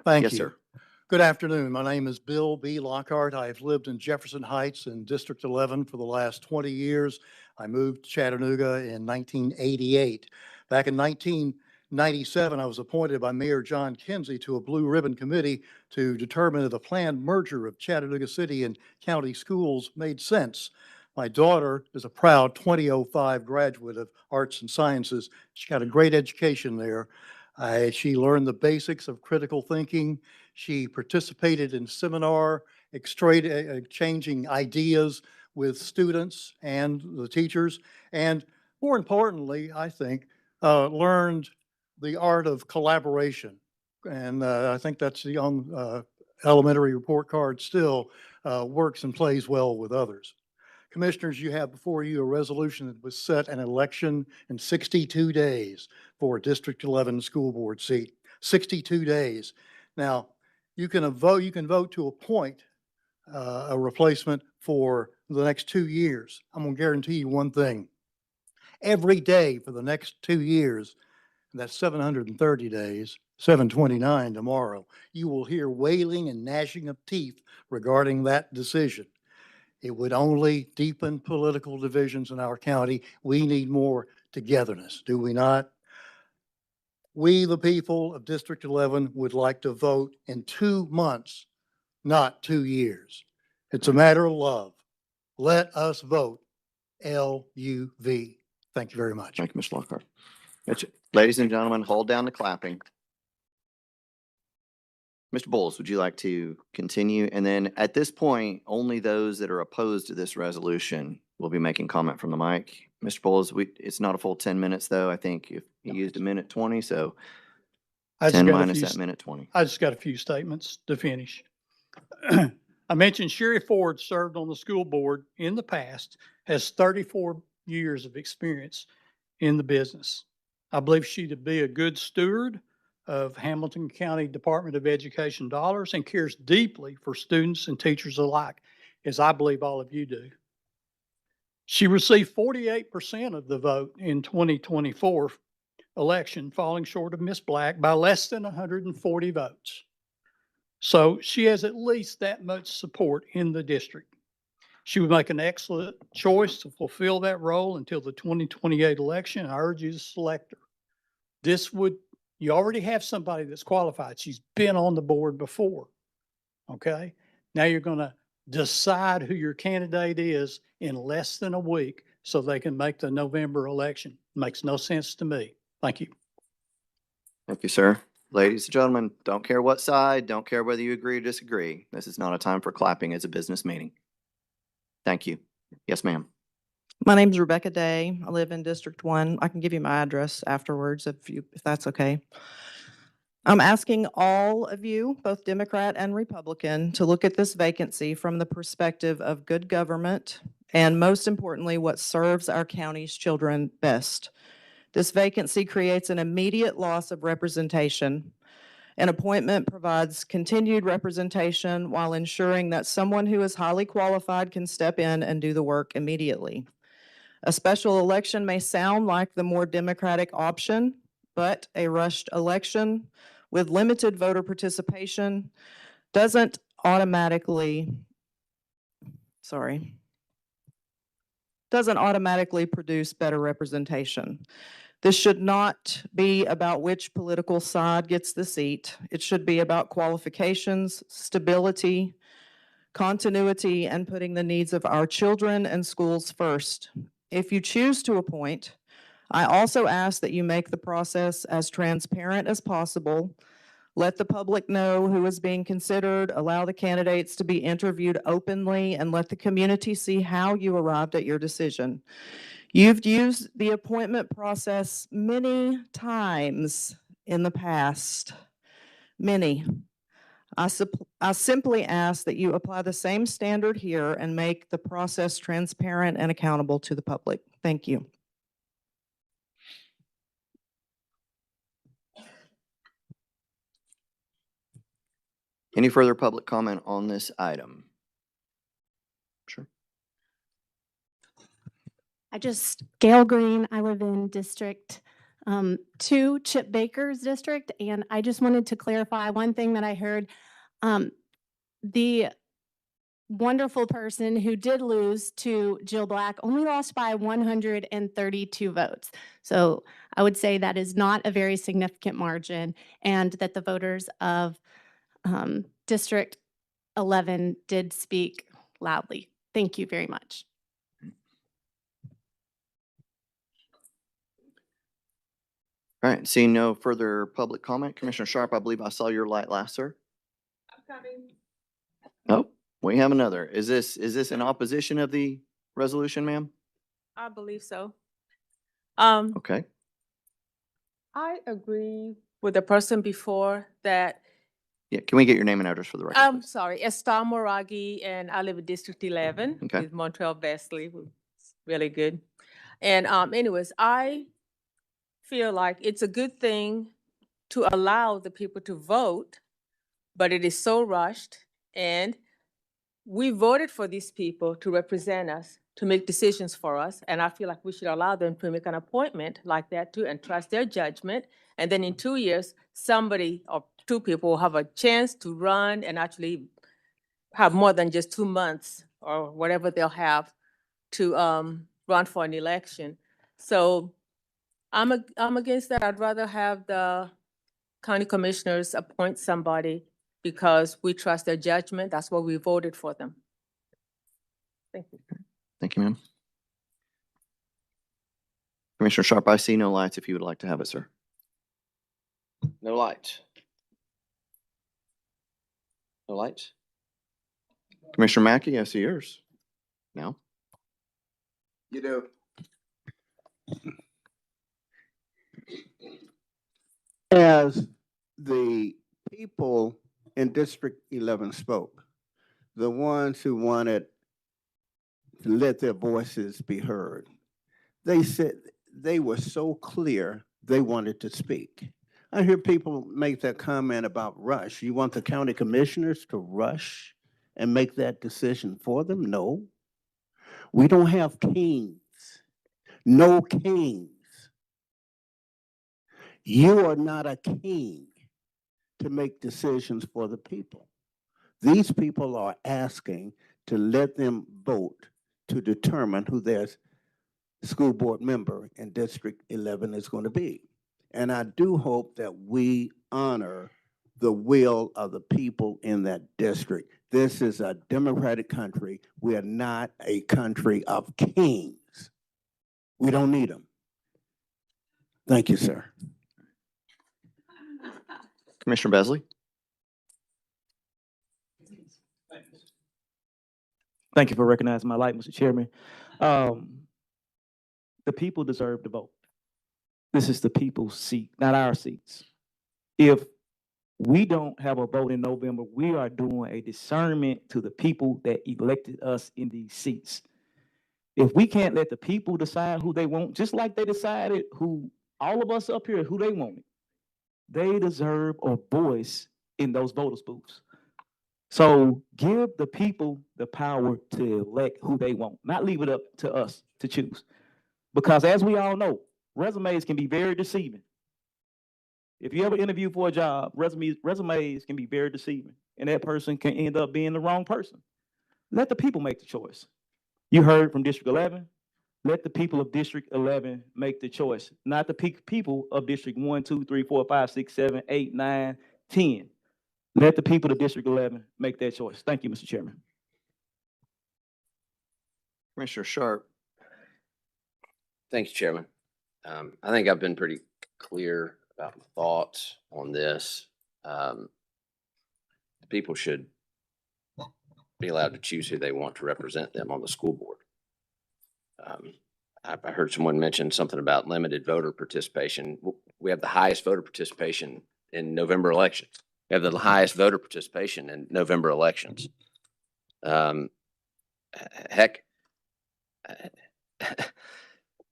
Thank Yes, you. sir. Good afternoon. My name is Bill B. Lockhart. I have lived in Jefferson Heights in District 11 for the last 20 years. I moved to Chattanooga in 1988. Back in 1997, I was appointed by Mayor John Kinsey to a Blue Ribbon Committee to determine if the planned merger of Chattanooga City and county schools made sense. My daughter is a proud 2005 graduate of Arts and Sciences. She got a great education there. She learned the basics of critical thinking. She participated in seminar, exchanging ideas with students and the teachers. And more importantly, I think, learned the art of collaboration. And I think that's the elementary report card still works and plays well with others. Commissioners, you have before you a resolution that was set an election in 62 days for a District 11 school board seat. 62 days. Now, you can vote to appoint a replacement for the next 2 years. I'm going to guarantee you one thing. Every day for the next 2 years, that's 730 days, 729 tomorrow, you will hear wailing and gnashing of teeth regarding that decision. It would only deepen political divisions in our county. We need more togetherness, do we not? We, the people of District 11, would like to vote in 2 months, not 2 years. It's a matter of love. Let us vote LUV. Thank you very much. Thank you, Mr. Lockhart. Ladies and gentlemen, hold down the clapping. Mr. Bowles, would you like to continue? And then at this point, only those that are opposed to this resolution will be making comment from the mic. Mr. Bowles, it's not a full 10 minutes though. I think if you used a minute 20, so 10 minus that minute 20. I just got a few statements to finish. I mentioned Sherry Ford served on the school board in the past, has 34 years of experience in the business. I believe she'd be a good steward of Hamilton County Department of Education dollars and cares deeply for students and teachers alike, as I believe all of you do. She received 48% of the vote in 2024 election, falling short of Miss Black by less than 140 votes. So she has at least that much support in the district. She would make an excellent choice to fulfill that role until the 2028 election. I urge you to select her. You already have somebody that's qualified. She's been on the board before. Okay. Now you're going to decide who your candidate is in less than a week so they can make the November election. Makes no sense to me. Thank you. Thank you, sir. Ladies and gentlemen, don't care what side, don't care whether you agree or disagree. This is not a time for clapping. It's a business meeting. Thank you. Yes, ma'am. My name's Rebecca Day. I live in District 1. I can give you my address afterwards if that's okay. I'm asking all of you, both Democrat and Republican, to look at this vacancy from the perspective of good government and, most importantly, what serves our county's children best. This vacancy creates an immediate loss of representation. An appointment provides continued representation while ensuring that someone who is highly qualified can step in and do the work immediately. A special election may sound like the more democratic option, but a rushed election with limited voter participation doesn't automatically produce better representation. This should not be about which political side gets the seat. It should be about qualifications, stability, continuity, and putting the needs of our children and schools first. If you choose to appoint, I also ask that you make the process as transparent as possible. Let the public know who is being considered, allow the candidates to be interviewed openly, and let the community see how you arrived at your decision. You've used the appointment process many times in the past. Many. I simply ask that you apply the same standard here and make the process transparent and accountable to the public. Thank you. Any further public comment on this item? Sure. Gail Green, I live in District 2, Chip Baker's district, and I just wanted to clarify one thing that I heard. The wonderful person who did lose to Jill Black only lost by 132 votes. So I would say that is not a very significant margin, and that the voters of District 11 did speak loudly. Thank you very much. All right, seeing no further public comment, Commissioner Sharp, I believe I saw your light last, sir. I'm coming. Oh, we have another. Is this in opposition of the resolution, ma'am? I believe so. Okay. I agree with the person before that. Yeah, can we get your name and address for the record? I'm sorry, Esther Moragi, and I live in District 11. Okay. With Montreal Besley, who's really good. And anyways, I feel like it's a good thing to allow the people to vote, but it is so rushed. And we voted for these people to represent us, to make decisions for us. And I feel like we should allow them to make an appointment like that too and trust their judgment. And then in 2 years, somebody or two people will have a chance to run and actually have more than just 2 months or whatever they'll have to run for an election. So I'm against that. I'd rather have the county commissioners appoint somebody because we trust their judgment. That's why we voted for them. Thank you. Thank you, ma'am. Commissioner Sharp, I see no lights if you would like to have it, sir. No lights. No lights? Commissioner Mackey, I see yours now. You do. As the people in District 11 spoke, the ones who wanted to let their voices be heard, they said they were so clear they wanted to speak. I hear people make that comment about rush. You want the county commissioners to rush and make that decision for them? No. We don't have kings. No kings. You are not a king to make decisions for the people. These people are asking to let them vote to determine who their school board member in District 11 is going to be. And I do hope that we honor the will of the people in that district. This is a democratic country. We are not a country of kings. We don't need them. Thank you, sir. Commissioner Besley? Thank you for recognizing my light, Mr. Chairman. The people deserve to vote. This is the people's seat, not our seats. If we don't have a vote in November, we are doing a discernment to the people that elected us in these seats. If we can't let the people decide who they want, just like they decided who all of us up here, who they wanted, they deserve a voice in those voters' booths. So give the people the power to elect who they want, not leave it up to us to choose. Because as we all know, resumes can be very deceiving. If you ever interview for a job, resumes can be very deceiving, and that person can end up being the wrong person. Let the people make the choice. You heard from District 11. Let the people of District 11 make the choice, not the people of District 1, 2, 3, 4, 5, 6, 7, 8, 9, 10. Let the people of District 11 make that choice. Thank you, Mr. Chairman. Commissioner Sharp? Thank you, Chairman. I think I've been pretty clear about my thoughts on this. People should be allowed to choose who they want to represent them on the school board. I heard someone mention something about limited voter participation. We have the highest voter participation in November elections. We have the highest voter participation in November elections. Heck,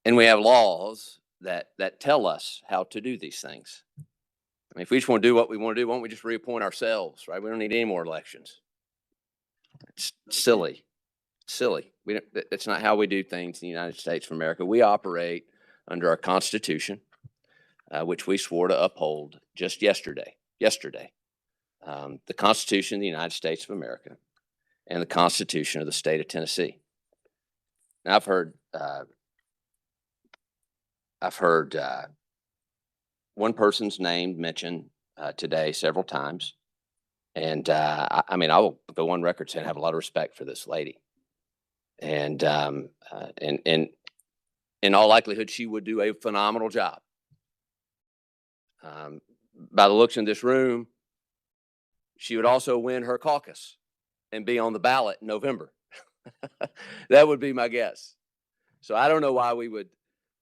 and we have laws that tell us how to do these things. I mean, if we just want to do what we want to do, why don't we just reappoint ourselves, right? We don't need any more elections. It's silly, silly. We don't, that's not how we do things in the United States of America. We operate under our Constitution, which we swore to uphold just yesterday. The Constitution of the United States of America and the Constitution of the state of Tennessee. Now, I've heard one person's name mentioned today several times. And I mean, I will go on record saying I have a lot of respect for this lady. And in all likelihood, she would do a phenomenal job. By the looks in this room, she would also win her caucus and be on the ballot in November. That would be my guess. So I don't know why we would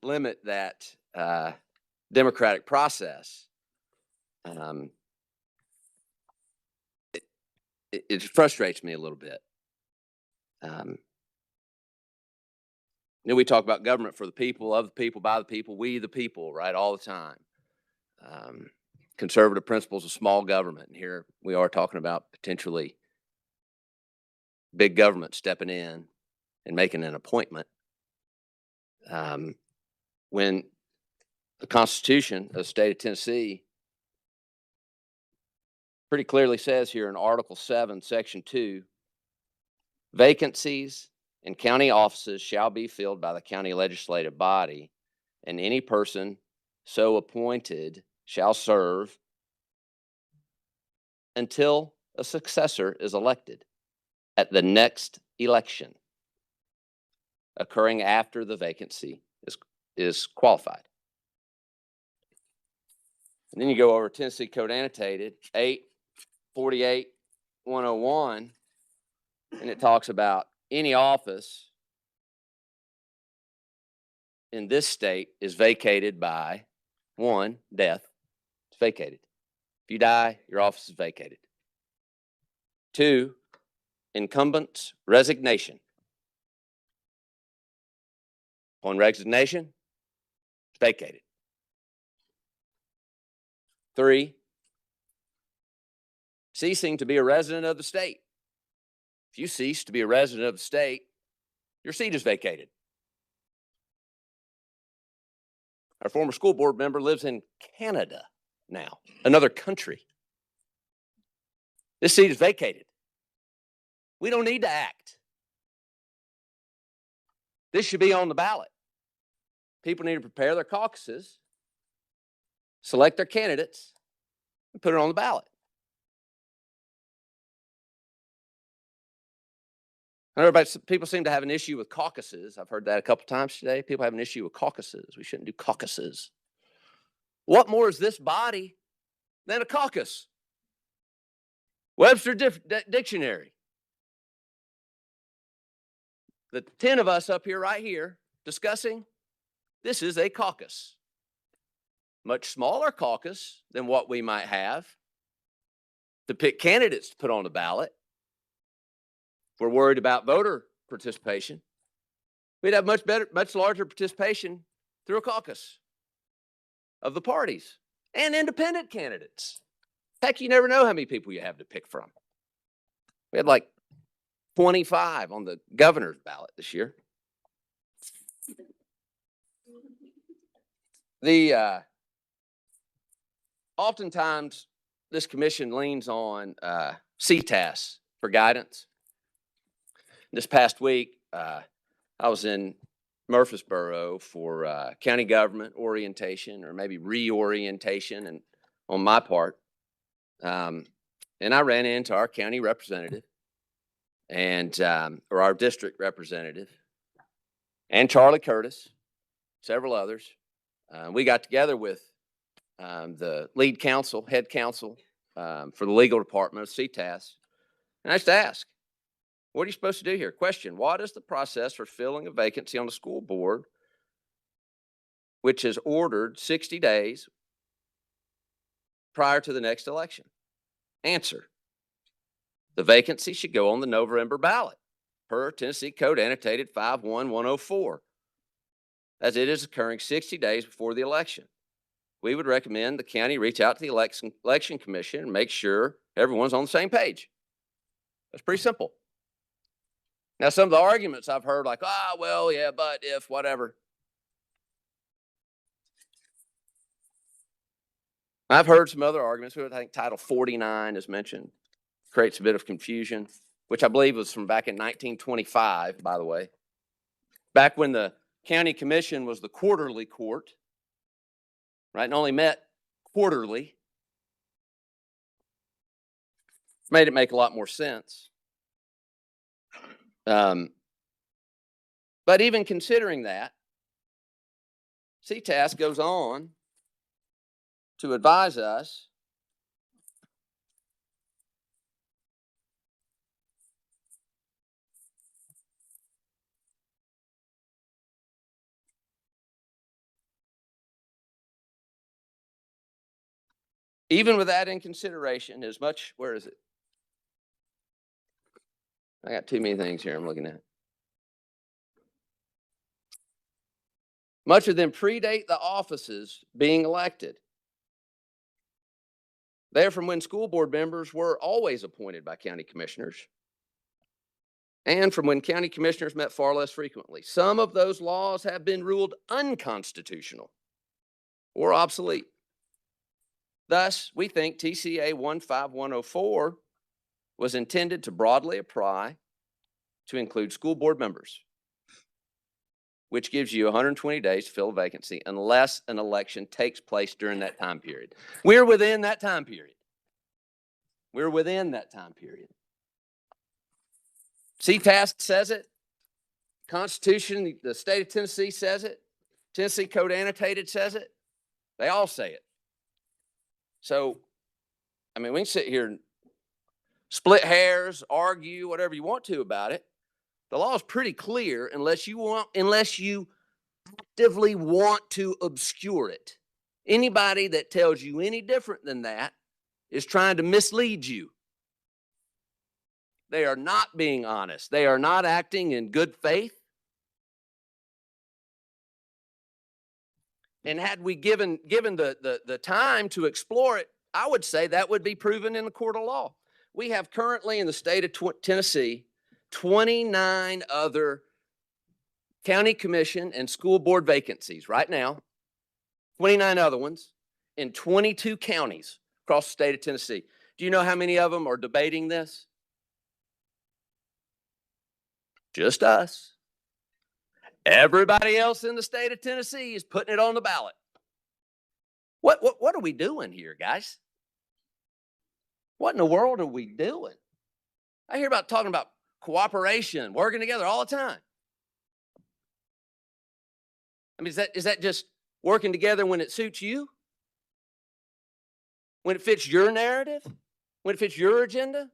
limit that democratic process. It frustrates me a little bit. We talk about government for the people, of the people, by the people, we the people, right, all the time. Conservative principles of small government. And here we are talking about potentially big government stepping in and making an appointment. When the Constitution of the state of Tennessee pretty clearly says here in Article 7, Section 2, vacancies in county offices shall be filled by the county legislative body, and any person so appointed shall serve until a successor is elected at the next election occurring after the vacancy is qualified. And then you go over Tennessee Code Annotated 848-101, and it talks about any office in this state is vacated by, one, death. It's vacated. If you die, your office is vacated. Two, incumbent's resignation. Upon resignation, it's vacated. Three, ceasing to be a resident of the state. If you cease to be a resident of the state, your seat is vacated. Our former school board member lives in Canada now, another country. This seat is vacated. We don't need to act. This should be on the ballot. People need to prepare their caucuses, select their candidates, and put it on the ballot. People seem to have an issue with caucuses. I've heard that a couple times today. People have an issue with caucuses. We shouldn't do caucuses. What more is this body than a caucus? Webster Dictionary. The 10 of us up here, right here, discussing, this is a caucus. Much smaller caucus than what we might have to pick candidates to put on the ballot. If we're worried about voter participation, we'd have much larger participation through a caucus of the parties and independent candidates. Heck, you never know how many people you have to pick from. We had like 25 on the governor's ballot this year. Oftentimes, this commission leans on CTAS for guidance. This past week, I was in Murfreesboro for county government orientation, or maybe reorientation, and on my part, and I ran into our county representative and or our district representative, and Charlie Curtis, several others. We got together with the lead counsel, head counsel for the legal department of CTAS, and I just asked, what are you supposed to do here? Question, what is the process for filling a vacancy on the school board, which is ordered 60 days prior to the next election? Answer, the vacancy should go on the November ballot per Tennessee Code Annotated 51104, as it is occurring 60 days before the election. we would recommend the county reach out to the election commission and make sure everyone's on the same page. That's pretty simple. Now, some of the arguments I've heard like, well, yeah, but if, whatever. I've heard some other arguments. I think Title 49 is mentioned, creates a bit of confusion, which I believe was from back in 1925, by the way. Back when the county commission was the quarterly court, right, and only met quarterly. Made it make a lot more sense. But even considering that, CTAS goes on to advise us even with that in consideration, as much, where is it? I got too many things here I'm looking at. Much of them predate the offices being elected. They're from when school board members were always appointed by county commissioners, and from when county commissioners met far less frequently. Some of those laws have been ruled unconstitutional or obsolete. Thus, we think TCA 15104 was intended to broadly apply to include school board members, which gives you 120 days to fill a vacancy unless an election takes place during that time period. We're within that time period. We're within that time period. CTAS says it. Constitution, the state of Tennessee says it. Tennessee Code Annotated says it. They all say it. So, I mean, we can sit here and split hairs, argue, whatever you want to about it. The law is pretty clear unless you actively want to obscure it. Anybody that tells you any different than that is trying to mislead you. They are not being honest. They are not acting in good faith. And had we given the time to explore it, I would say that would be proven in the court of law. We have currently in the state of Tennessee 29 other county commission and school board vacancies right now, 29 other ones in 22 counties across the state of Tennessee. Do you know how many of them are debating this? Just us. Everybody else in the state of Tennessee is putting it on the ballot. What are we doing here, guys? What in the world are we doing? I hear about talking about cooperation, working together all the time. I mean, is that just working together when it suits you? When it fits your narrative? When it fits your agenda?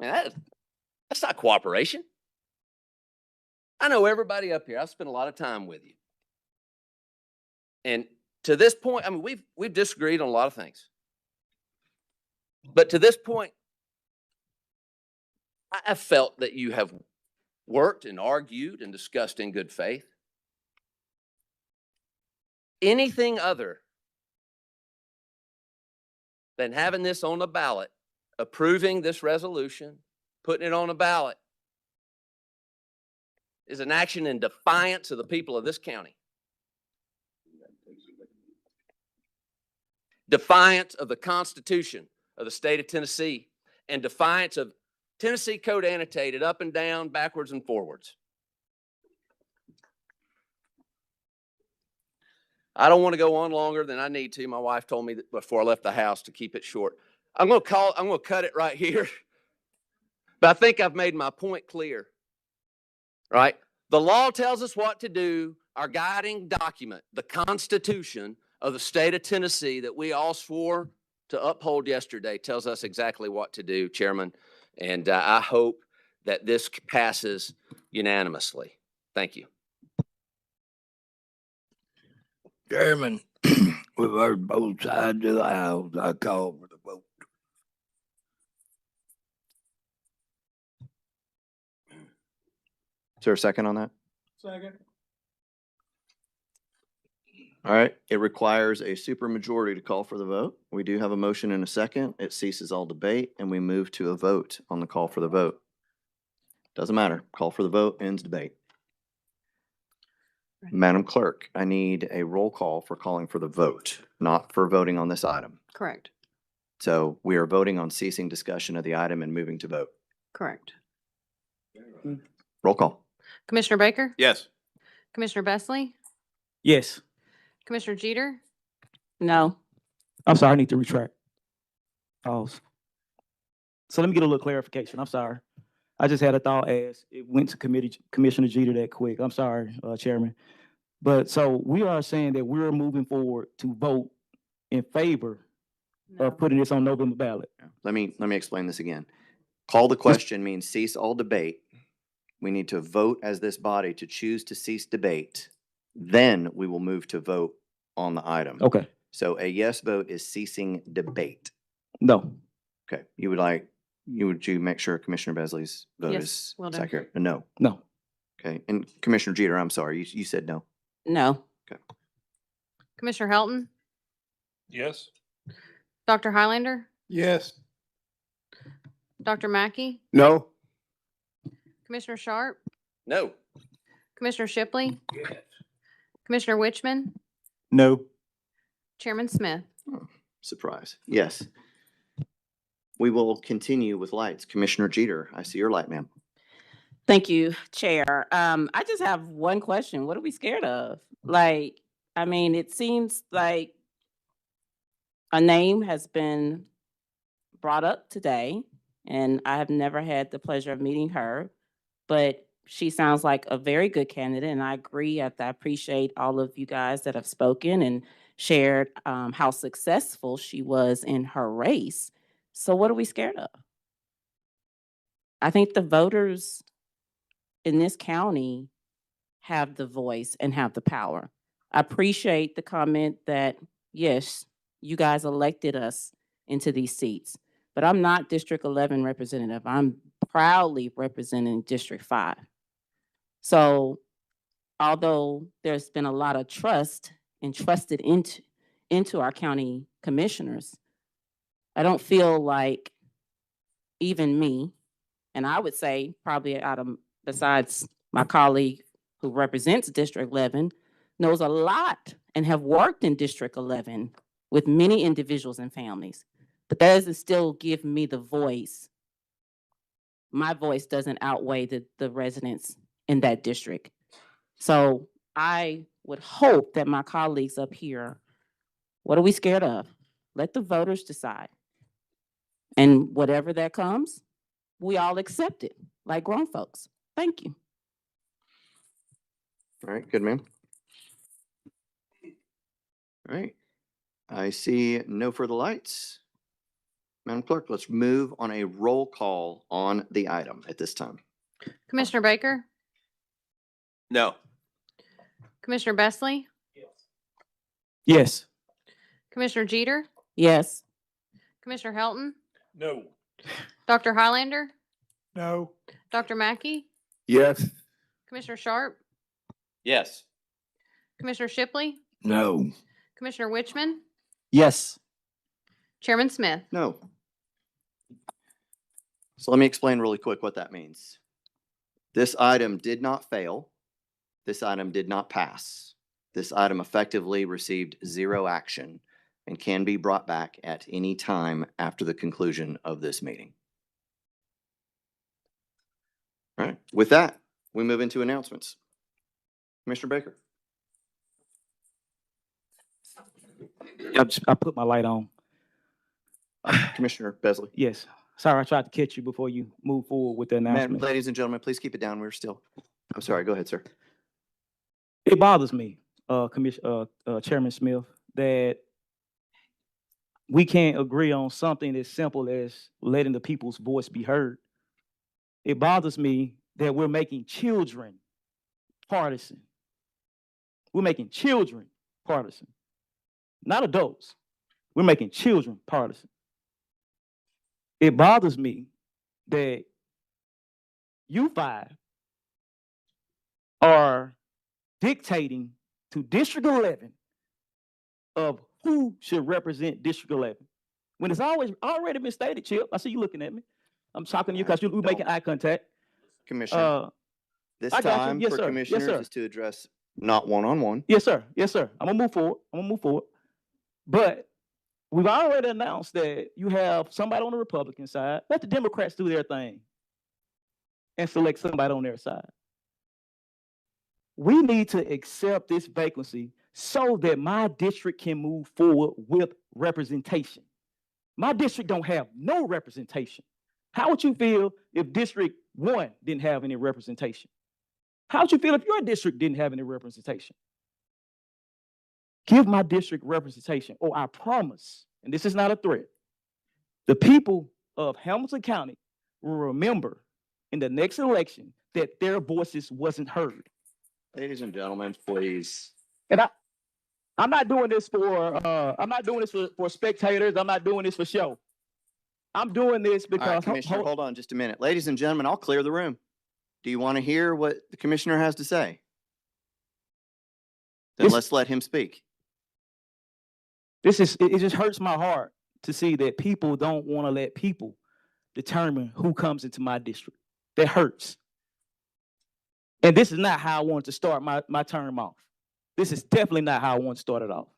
I mean, that's not cooperation. I know everybody up here. I've spent a lot of time with you. And to this point, I mean, we've disagreed on a lot of things. But to this point, I have felt that you have worked and argued and discussed in good faith. Anything other than having this on the ballot, approving this resolution, putting it on a ballot, is an action in defiance of the people of this county. Defiance of the Constitution of the state of Tennessee, and defiance of Tennessee Code Annotated up and down, backwards and forwards. I don't want to go on longer than I need to. My wife told me that before I left the house to keep it short. I'm going to cut it right here. But I think I've made my point clear. Right? The law tells us what to do. Our guiding document, the Constitution of the state of Tennessee that we all swore to uphold yesterday, tells us exactly what to do, Chairman. And I hope that this passes unanimously. Thank you. Chairman, we've heard both sides of the house. I call for the vote. Is there a second on that? Second. All right, it requires a supermajority to call for the vote. We do have a motion and a second. It ceases all debate and we move to a vote on the call for the vote. Doesn't matter. Call for the vote, ends debate. Madam Clerk, I need a roll call for calling for the vote, not for voting on this item. Correct. So we are voting on ceasing discussion of the item and moving to vote. Correct. Roll call. Commissioner Baker? Yes. Commissioner Bessley? Yes. Commissioner Jeter? No. I'm sorry, I need to retract. Pause. So let me get a little clarification. I'm sorry. I just had a thought as it went to Commissioner Jeter that quick. I'm sorry, Chairman. But so we are saying that we're moving forward to vote in favor of putting this on November ballot. Let me explain this again. Call the question means cease all debate. We need to vote as this body to choose to cease debate. Then we will move to vote on the item. Okay. So a yes vote is ceasing debate. No. Okay. Would you make sure Commissioner Besley's vote Yes, is will do. accurate? A no. No. Okay. And Commissioner Jeter, I'm sorry, you said no. No. Commissioner Helton? Yes. Dr. Highlander? Yes. Dr. Mackey? No. Commissioner Sharp? No. Commissioner Shipley? Commissioner Wichman? No. Chairman Smith? Surprise. Yes. We will continue with lights. Commissioner Jeter, I see your light, ma'am. Thank you, Chair. I just have one question. What are we scared of? Like, I mean, it seems like a name has been brought up today, and I have never had the pleasure of meeting her, but she sounds like a very good candidate, and I agree. I appreciate all of you guys that have spoken and shared how successful she was in her race. So what are we scared of? I think the voters in this county have the voice and have the power. I appreciate the comment that, yes, you guys elected us into these seats, but I'm not District 11 representative. I'm proudly representing District 5. So although there's been a lot of trust entrusted into our county commissioners, I don't feel like even me, and I would say probably besides my colleague who represents District 11, knows a lot and have worked in District 11 with many individuals and families. But that doesn't still give me the voice. My voice doesn't outweigh the residents in that district. So I would hope that my colleagues up here, what are we scared of? Let the voters decide. And whatever that comes, we all accept it like grown folks. Thank you. All right, good, ma'am. All right. I see no further lights. Madam Clerk, let's move on a roll call on the item at this time. Commissioner Baker? No. Commissioner Bessley? Yes. Commissioner Jeter? Yes. Commissioner Helton? No. Dr. Highlander? No. Dr. Mackey? Yes. Commissioner Sharp? Yes. Commissioner Shipley? No. Commissioner Wichman? Yes. Chairman Smith? No. So let me explain really quick what that means. This item did not fail. This item did not pass. This item effectively received 0 action and can be brought back at any time after the conclusion of this meeting. All right, with that, we move into announcements. Commissioner Baker. I put my light on. Commissioner Besley. Yes. Sorry, I tried to catch you before you move forward with the announcement. Ladies and gentlemen, please keep it down. I'm sorry, go ahead, sir. It bothers me, Chairman Smith, that we can't agree on something as simple as letting the people's voice be heard. It bothers me that we're making children partisan. We're making children partisan, not adults. We're making children partisan. It bothers me that you 5 are dictating to District 11 of who should represent District 11. When it's already been stated, Chip, I see you looking at me. I'm talking to you because we're making eye contact. Commissioner, this I got you. time Yes, for sir. Yes, commissioners sir. is to address not one-on-one. Yes, sir. Yes, sir. I'm gonna move forward. I'm gonna move forward. But we've already announced that you have somebody on the Republican side. Let the Democrats do their thing and select somebody on their side. We need to accept this vacancy so that my district can move forward with representation. My district don't have no representation. How would you feel if District 1 didn't have any representation? How would you feel if your district didn't have any representation? Give my district representation, or I promise, and this is not a threat, the people of Hamilton County will remember in the next election that their voices wasn't heard. Ladies and gentlemen, please. And I'm not doing this for spectators. I'm not doing this for show. I'm doing this All because right, Commissioner, hold on just a minute. Ladies and gentlemen, I'll clear the room. Do you want to hear what the commissioner has to say? Then This- let's let him speak. it just hurts my heart to see that people don't want to let people determine who comes into my district. That hurts. And this is not how I wanted to start my term off. This is definitely not how I want to start it off.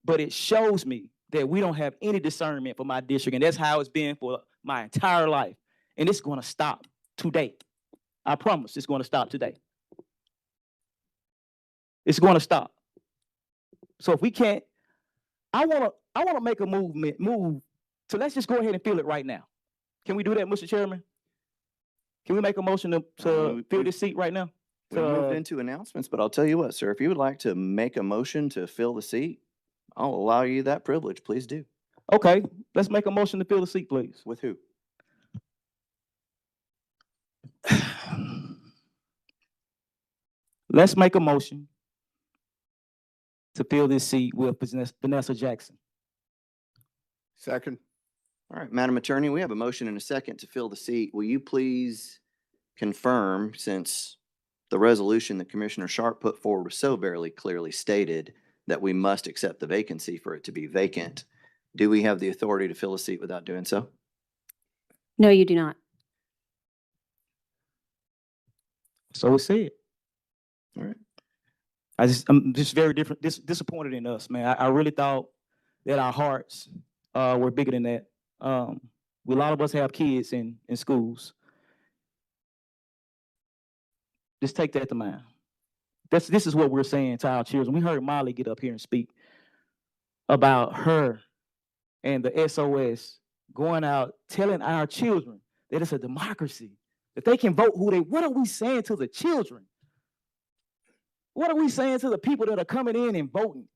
But it shows me that we don't have any discernment for my district, and that's how it's been for my entire life. And it's going to stop today. I promise it's going to stop today. It's going to stop. So if we can't, I want to make a move. So let's just go ahead and fill it right now. Can we do that, Mr. Chairman? Can we make a motion to fill this seat right now? We moved into announcements, but I'll tell you what, sir, if you would like to make a motion to fill the seat, I'll allow you that privilege. Please do. Okay, let's make a motion to fill the seat, please. With who? Let's make a motion to fill this seat with Vanessa Jackson. Second. All right, Madam Attorney, we have a motion and a second to fill the seat. Will you please confirm, since the resolution that Commissioner Sharp put forward was so very clearly stated that we must accept the vacancy for it to be vacant, do we have the authority to fill the seat without doing so? No, you do not. So it's said. All right. I'm just very disappointed in us, man. I really thought that our hearts were bigger than that. A lot of us have kids in schools. Just take that to mind. This is what we're saying to our children. We heard Molly get up here and speak about her and the SOS going out telling our children that it's a democracy, that they can vote who they. What are we saying to the children? What are we saying to the people that are coming in and voting?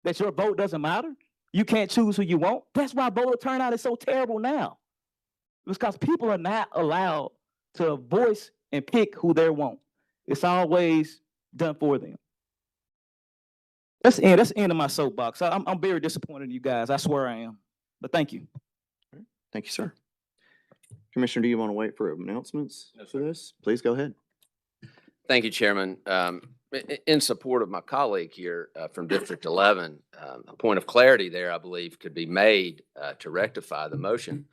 That your vote doesn't matter? You can't choose who you want? That's why voter turnout is so terrible now. It's because people are not allowed to voice and pick who they want. It's always done for them. That's the end of my soapbox. I'm very disappointed in you guys. I swear I am. But thank you. Thank you, sir. Commissioner, do you want to wait for announcements for this? Please go ahead. Thank you, Chairman. In support of my colleague here from District 11, a point of clarity there, I believe, could be made to rectify the motion.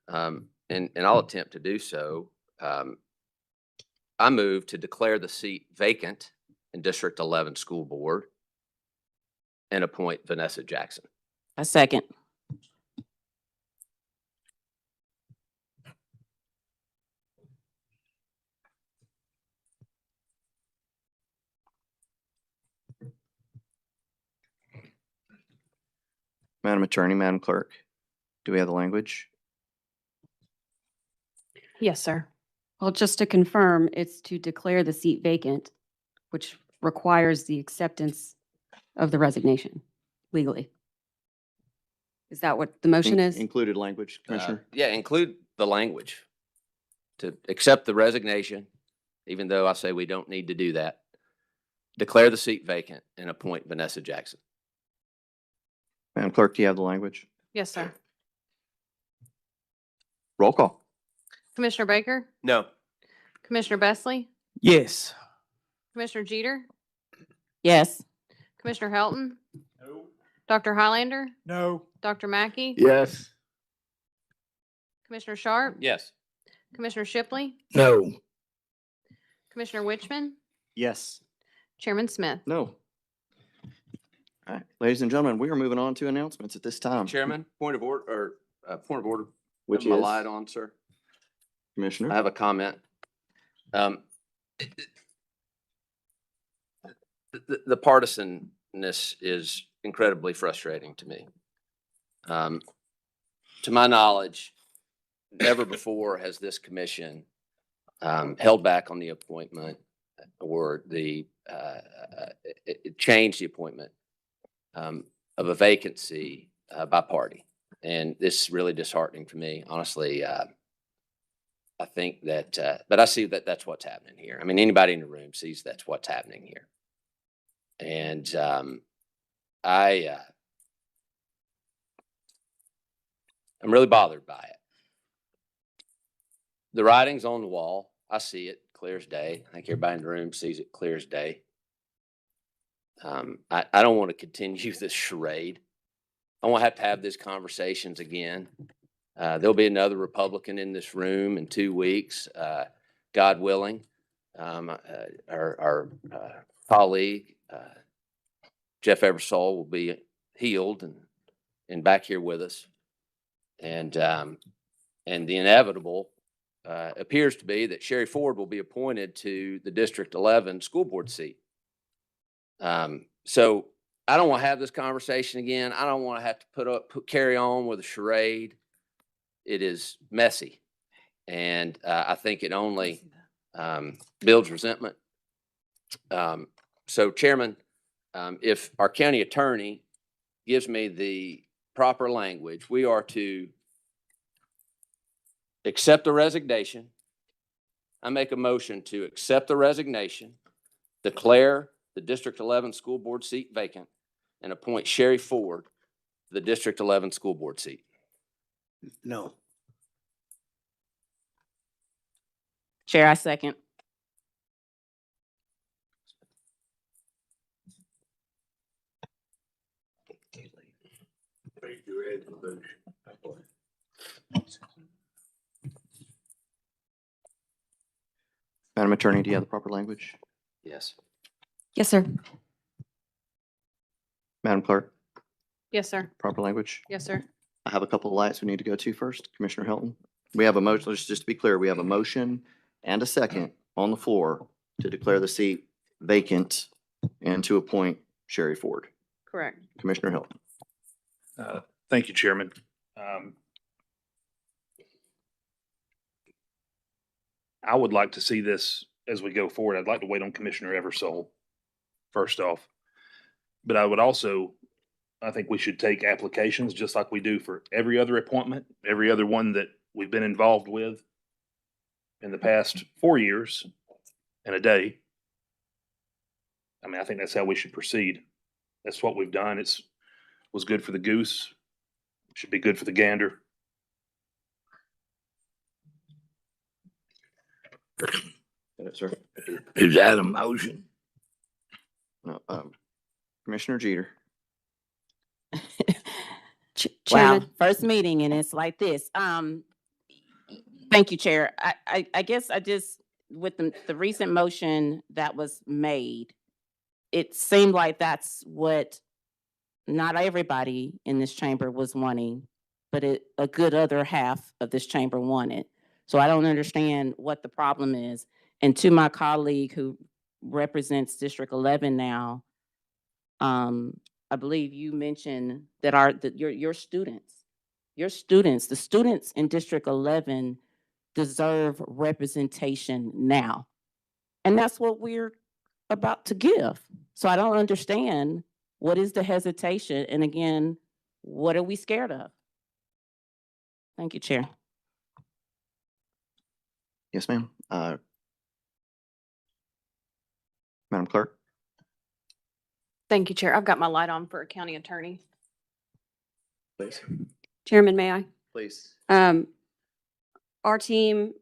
And I'll attempt to do so. I move to declare the seat vacant in District 11 School Board and appoint Vanessa Jackson. A second. Madam Attorney, Madam Clerk, do we have the language? Yes, sir. Well, just to confirm, it's to declare the seat vacant, which requires the acceptance of the resignation legally. Is that what the motion is? Included language, Commissioner? Yeah, include the language to accept the resignation, even though I say we don't need to do that. Declare the seat vacant and appoint Vanessa Jackson. Madam Clerk, do you have the language? Yes, sir. Roll call. Commissioner Baker? No. Commissioner Bessley? Yes. Commissioner Jeter? Yes. Commissioner Helton? Dr. Highlander? No. Dr. Mackey? Yes. Commissioner Sharp? Yes. Commissioner Shipley? No. Commissioner Wichman? Yes. Chairman Smith? No. All right, ladies and gentlemen, we are moving on to announcements at this time. Chairman, point of order, point of order. Which Have my is? light on, sir. Commissioner? I have a comment. The partisanness is incredibly frustrating to me. To my knowledge, never before has this commission held back on the appointment or it changed the appointment of a vacancy by party. And this is really disheartening to me, honestly. I think that, but I see that that's what's happening here. I mean, anybody in the room sees that's what's happening here. And I'm really bothered by it. The writing's on the wall. I see it clear as day. I think everybody in the room sees it clear as day. I don't want to continue this charade. I won't have to have these conversations again. There'll be another Republican in this room in 2 weeks, God willing. Our colleague, Jeff Eversole, will be healed and back here with us. And the inevitable appears to be that Sherry Ford will be appointed to the District 11 school board seat. So I don't want to have this conversation again. I don't want to have to carry on with a charade. It is messy, and I think it only builds resentment. So, Chairman, if our county attorney gives me the proper language, we are to accept the resignation. I make a motion to accept the resignation, declare the District 11 school board seat vacant, and appoint Sherry Ford to the District 11 school board seat. No. Chair, I second. Madam Attorney, do you have the proper language? Yes. Yes, sir. Madam Clerk, Yes, sir. proper language? Yes, sir. I have a couple of lights we need to go to first. Commissioner Hilton. We have a motion, just to be clear, we have a motion and a second on the floor to declare the seat vacant and to appoint Sherry Ford. Correct. Commissioner Hilton. Thank you, Chairman. I would like to see this as we go forward. I'd like to wait on Commissioner Eversole first off. But I would also, I think we should take applications just like we do for every other appointment, every other one that we've been involved with in the past 4 years and a day. I mean, I think that's how we should proceed. That's what we've done. Was good for the goose. Should be good for the gander. Sir. Is that a motion? No, Commissioner Jeter. Wow, Chairman. first meeting and it's like this. Thank you, Chair. I guess I just, with the recent motion that was made, it seemed like that's what not everybody in this chamber was wanting, but a good other half of this chamber wanted. So I don't understand what the problem is. And to my colleague who represents District 11 now, I believe you mentioned that your students, the students in District 11 deserve representation now. And that's what we're about to give. So I don't understand what is the hesitation. And again, what are we scared of? Thank you, Chair. Yes, ma'am. Madam Clerk. Thank you, Chair. I've got my light on for a county attorney. Please. Chairman, may I? Please. Our team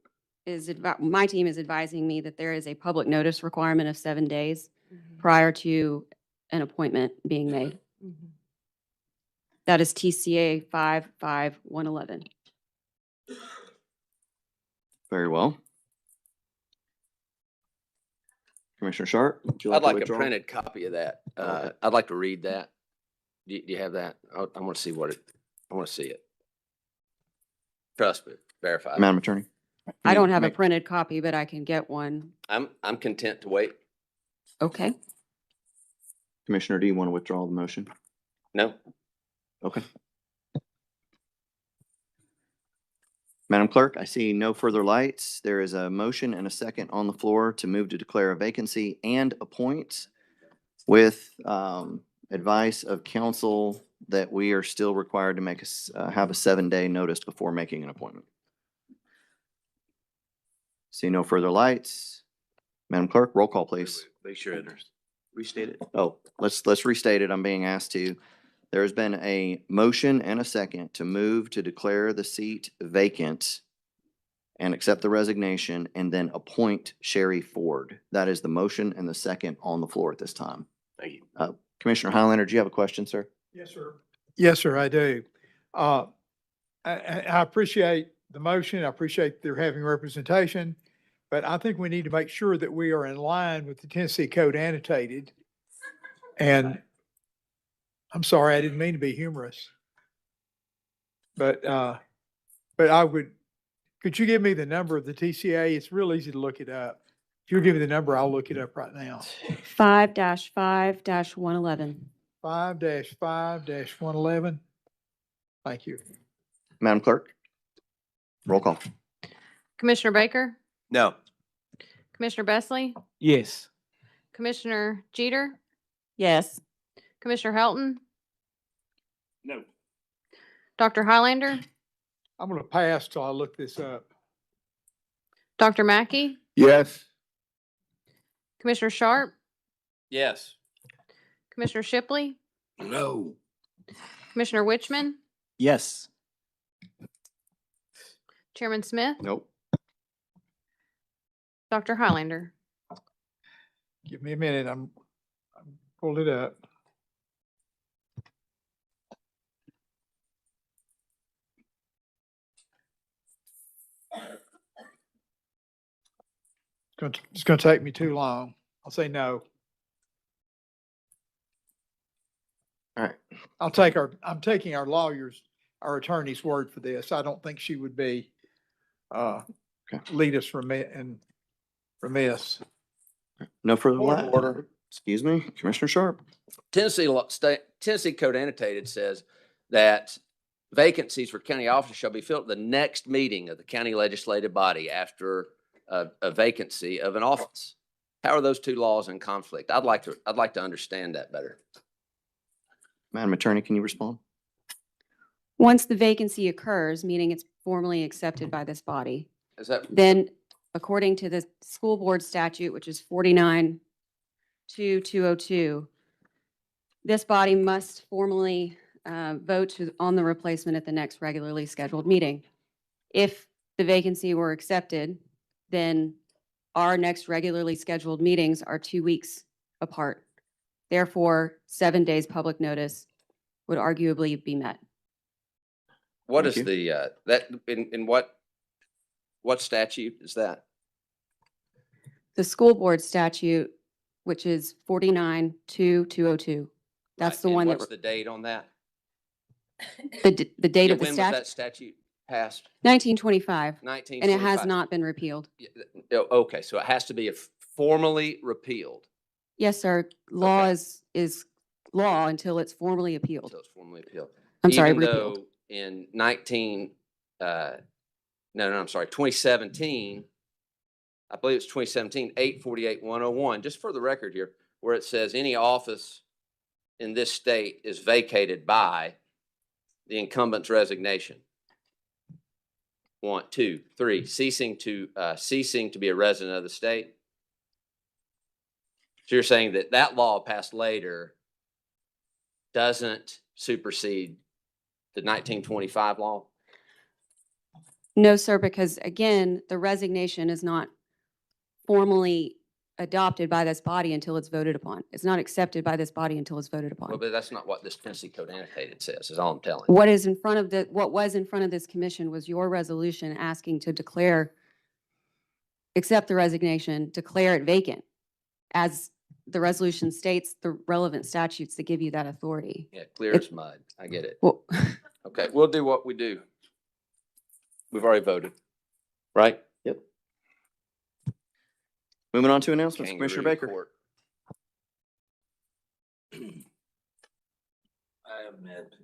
my team is advising me that there is a public notice requirement of 7 days prior to an appointment being made. That is TCA 55111. Very well. Commissioner Sharp? would you I'd to like a withdraw? printed copy of that. Okay. I'd like to read that. Do you have that? I want to see I want to see it. Trust me, verify. Madam Attorney? I don't have a Make- printed copy, but I can get one. I'm content to wait. Okay. Commissioner, do you want to withdraw the motion? No. Okay. Madam Clerk, I see no further lights. There is a motion and a second on the floor to move to declare a vacancy and appoint with advice of council that we are still required to make have a 7-day notice before making an appointment. See no further lights. Madam Clerk, roll call, please. Make sure it's restated. Oh, let's restate it. I'm being asked to. There has been a motion and a second to move to declare the seat vacant and accept the resignation and then appoint Sherry Ford. That is the motion and the second on the floor at this time. Thank you. Commissioner Highlander, do you have a question, sir? Yes, sir. Yes, sir, I do. I appreciate the motion. I appreciate their having representation, but I think we need to make sure that we are in line with the Tennessee Code annotated. And I'm sorry, I didn't mean to be humorous. But could you give me the number of the TCA? It's real easy to look it up. If you'll give me the number, I'll look it up right now. 5-5-111. 5-5-111. Thank you. Madam Clerk? Roll call. Commissioner Baker, No. Commissioner Bessley, Yes. Commissioner Jeter, Yes. Commissioner Helton, No. Dr. Highlander, I'm going to pass till I look this up. Dr. Mackey, Yes. Commissioner Sharp, Yes. Commissioner Shipley, No. Commissioner Witchman, Yes. Chairman Smith, Nope. Dr. Highlander. Give me a minute. I'm pulled it up. It's going to take me too long. I'll say no. All right. I'm taking our lawyers, our attorney's word for this. I don't think she would be, lead us and remiss. No further Point of light. order. Excuse me, Commissioner Sharp. Tennessee Code Annotated says that vacancies for county officers shall be filled at the next meeting of the county legislative body after a vacancy of an office. How are those two laws in conflict? I'd like to understand that better. Madam Attorney, can you respond? Once the vacancy occurs, meaning it's formally accepted by this body, Is that, then according to the school board statute, which is 49-202, this body must formally vote on the replacement at the next regularly scheduled meeting. If the vacancy were accepted, then our next regularly scheduled meetings are 2 weeks apart. Therefore, 7 days public notice would arguably be met. what Thank is the, that, in what statute is that? The school board statute, which is 49-202. That's Right, the and one what's that, the date on that? the date of the When was that statute, statute passed? 1925, and 1925. it has not been repealed. Okay, so it has to be formally repealed. Yes, sir. Law is law until it's formally appealed. Until it's formally appealed. I'm sorry, Even repealed. though in 2017, I believe it's 2017, 848-101, just for the record here, where it says any office in this state is vacated by the incumbent's resignation. 1, 2, 3, ceasing to be a resident of the state. So you're saying that that law passed later doesn't supersede the 1925 law? No, sir, because again, the resignation is not formally adopted by this body until it's voted upon. It's not accepted by this body until it's voted Well, upon. but that's not what this Tennessee Code annotated says, is all I'm telling you. What is in front of what was in front of this commission was your resolution asking to declare, accept the resignation, declare it vacant, as the resolution states the relevant statutes that give you that authority. Yeah, clear as mud. I get it. Well, Okay, we'll do what we do. We've already voted, right? Yep. Moving on to announcements, Commissioner Kangaroo Baker. court. I have met.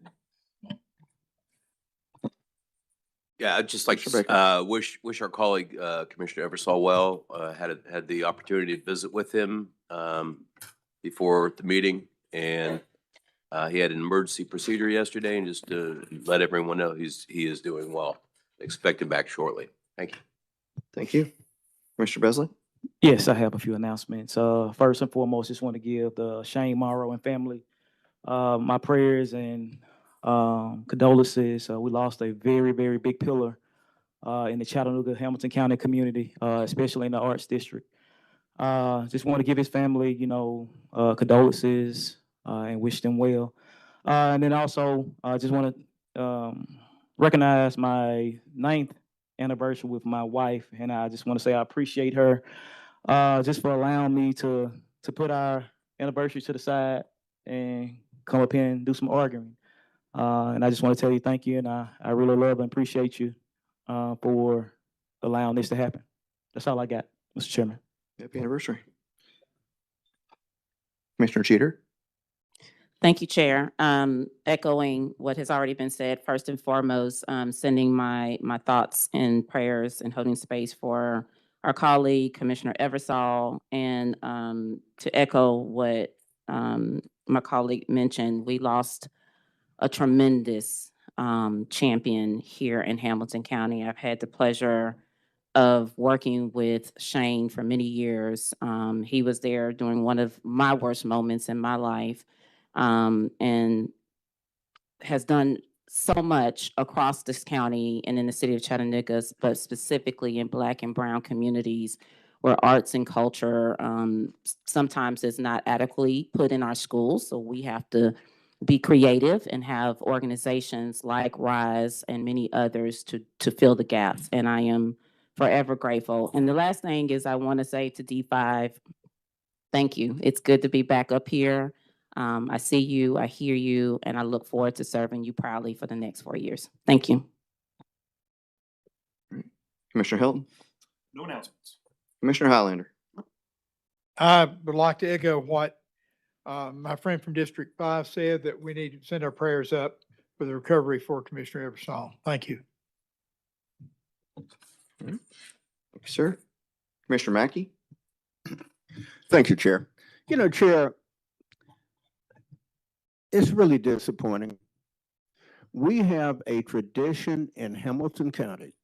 Yeah, I'd just like Commissioner to wish our colleague, Commissioner Eversole well. Had the opportunity to visit with him before the meeting, and he had an emergency procedure yesterday, and just to let everyone know he is doing well. Expect him back shortly. Thank you. Thank you. Commissioner Besley? Yes, I have a few announcements. First and foremost, just want to give the Shane Morrow and family my prayers and condolences. We lost a very, very big pillar in the Chattanooga, Hamilton County community, especially in the Arts District. Just want to give his family, condolences and wish them well. And then also, I just want to recognize my 9th anniversary with my wife, and I just want to say I appreciate her just for allowing me to put our anniversary to the side and come up here and do some arguing. And I just want to tell you thank you, and I really love and appreciate you for allowing this to happen. That's all I got, Mr. Chairman. Happy anniversary. Commissioner Cheater? Thank you, Chair. Echoing what has already been said, first and foremost, sending my thoughts and prayers and holding space for our colleague, Commissioner Eversole, and to echo what my colleague mentioned, we lost a tremendous champion here in Hamilton County. I've had the pleasure of working with Shane for many years. He was there during one of my worst moments in my life, and has done so much across this county and in the city of Chattanooga, but specifically in Black and Brown communities where arts and culture sometimes is not adequately put in our schools. So we have to be creative and have organizations like RISE and many others to fill the gaps. And I am forever grateful. And the last thing is I want to say to D5, thank you. It's good to be back up here. I see you, I hear you, and I look forward to serving you proudly for the next 4 years. Thank you. Commissioner Hilton? No announcements. Commissioner Highlander? I would like to echo what my friend from District 5 said, that we need to send our prayers up for the recovery for Commissioner Eversole. Thank you. Thank you, sir. Commissioner Mackey? Thank you, Chair. Chair, it's really disappointing. We have a tradition in Hamilton County.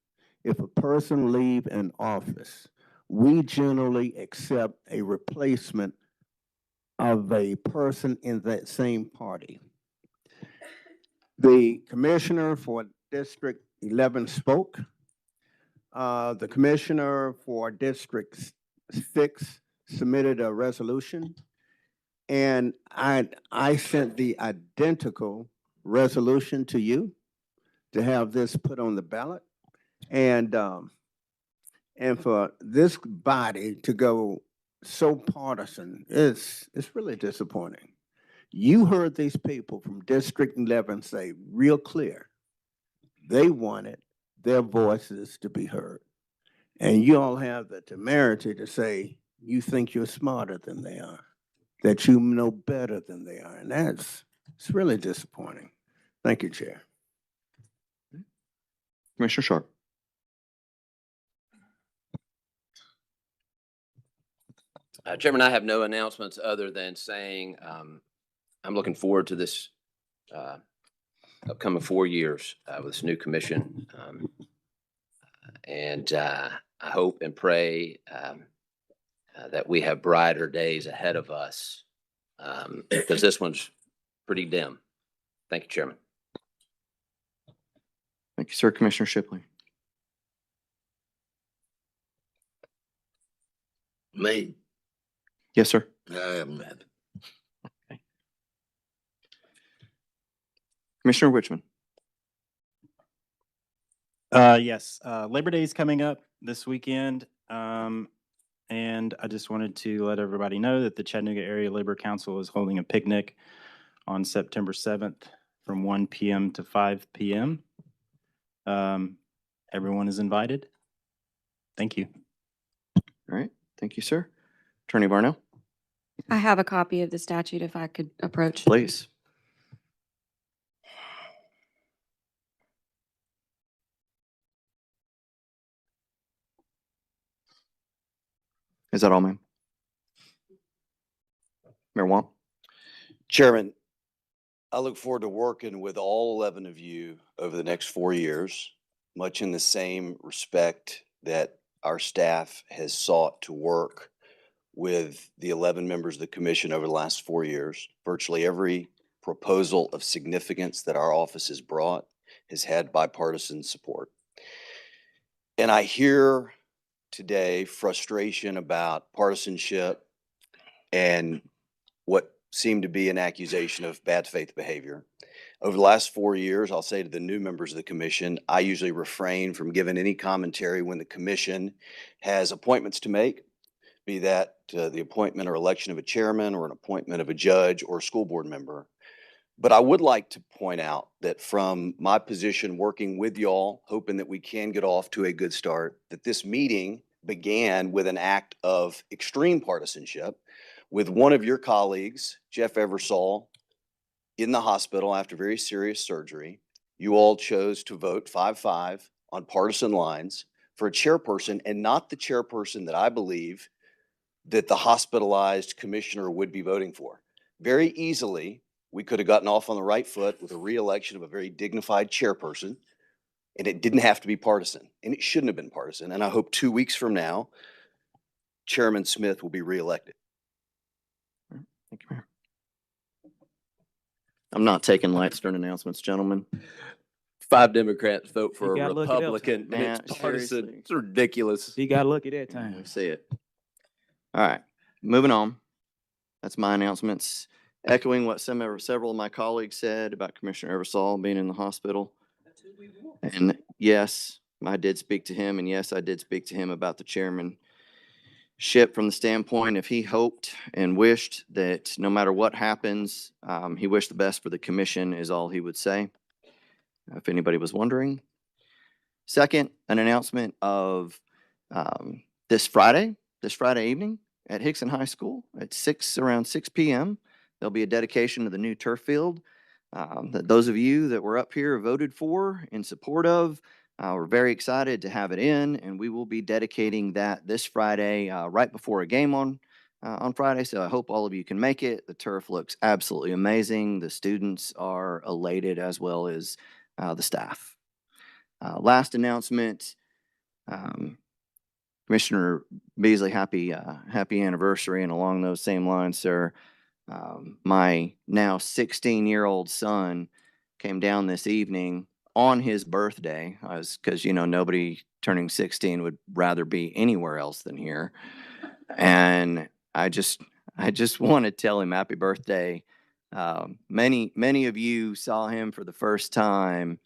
If a person leave an office, we generally accept a replacement of a person in that same party. The commissioner for District 11 spoke. The commissioner for District 6 submitted a resolution. And I sent the identical resolution to you to have this put on the ballot. And for this body to go so partisan, it's really disappointing. You heard these people from District 11 say real clear, they wanted their voices to be heard. And you all have the temerity to say you think you're smarter than they are, that you know better than they are. And it's really disappointing. Thank you, Chair. Commissioner Sharp? Chairman, I have no announcements other than saying I'm looking forward to this upcoming 4 years with this new commission. And I hope and pray that we have brighter days ahead of us because this one's pretty dim. Thank you, Chairman. Thank you, sir. Commissioner Shipley? Me, Yes, sir. I am. Commissioner Wichman. Yes, Labor Day is coming up this weekend. And I just wanted to let everybody know that the Chattanooga Area Labor Council is holding a picnic on September 7th from 1 p.m. to 5 p.m. Everyone is invited. Thank you. All right. Thank you, sir. Attorney Barnell, I have a copy of the statute if I could approach. please. Is that all, ma'am? Mayor Wong? Chairman, I look forward to working with all 11 of you over the next 4 years, much in the same respect that our staff has sought to work with the 11 members of the commission over the last 4 years. Virtually every proposal of significance that our office has brought has had bipartisan support. And I hear today frustration about partisanship and what seemed to be an accusation of bad faith behavior. Over the last 4 years, I'll say to the new members of the commission, I usually refrain from giving any commentary when the commission has appointments to make, be that the appointment or election of a chairman or an appointment of a judge or a school board member. But I would like to point out that from my position working with y'all, hoping that we can get off to a good start, that this meeting began with an act of extreme partisanship with one of your colleagues, Jeff Eversole, in the hospital after very serious surgery. You all chose to vote 5-5 on partisan lines for a chairperson, and not the chairperson that I believe that the hospitalized commissioner would be voting for. Very easily, we could have gotten off on the right foot with a re-election of a very dignified chairperson, and it didn't have to be partisan, and it shouldn't have been partisan. And I hope 2 weeks from now, Chairman Smith will be reelected. Thank you, Mayor. I'm not taking light stern announcements, gentlemen. 5 Democrats vote for You a gotta look it up, Republican, and man. it's partisan. Seriously. It's ridiculous. You got lucky that time. We see it. All right, moving on. That's my announcements. Echoing what several of my colleagues said about Commissioner Eversole being in the hospital. And yes, I did speak to him, and yes, I did speak to him about the chairmanship from the standpoint if he hoped and wished that no matter what happens, he wished the best for the commission is all he would say, if anybody was wondering. Second, an announcement of this Friday evening at Hickson High School at around 6 p.m. There'll be a dedication to the new turf field that those of you that were up here voted for in support of. We're very excited to have it in, and we will be dedicating that this Friday right before a game on Friday. So I hope all of you can make it. The turf looks absolutely amazing. The students are elated as well as the staff. Last announcement. Commissioner Beasley, happy anniversary. And along those same lines, sir, my now 16-year-old son came down this evening on his birthday, because, nobody turning 16 would rather be anywhere else than here. And I just want to tell him happy birthday. Many of you saw him for the first time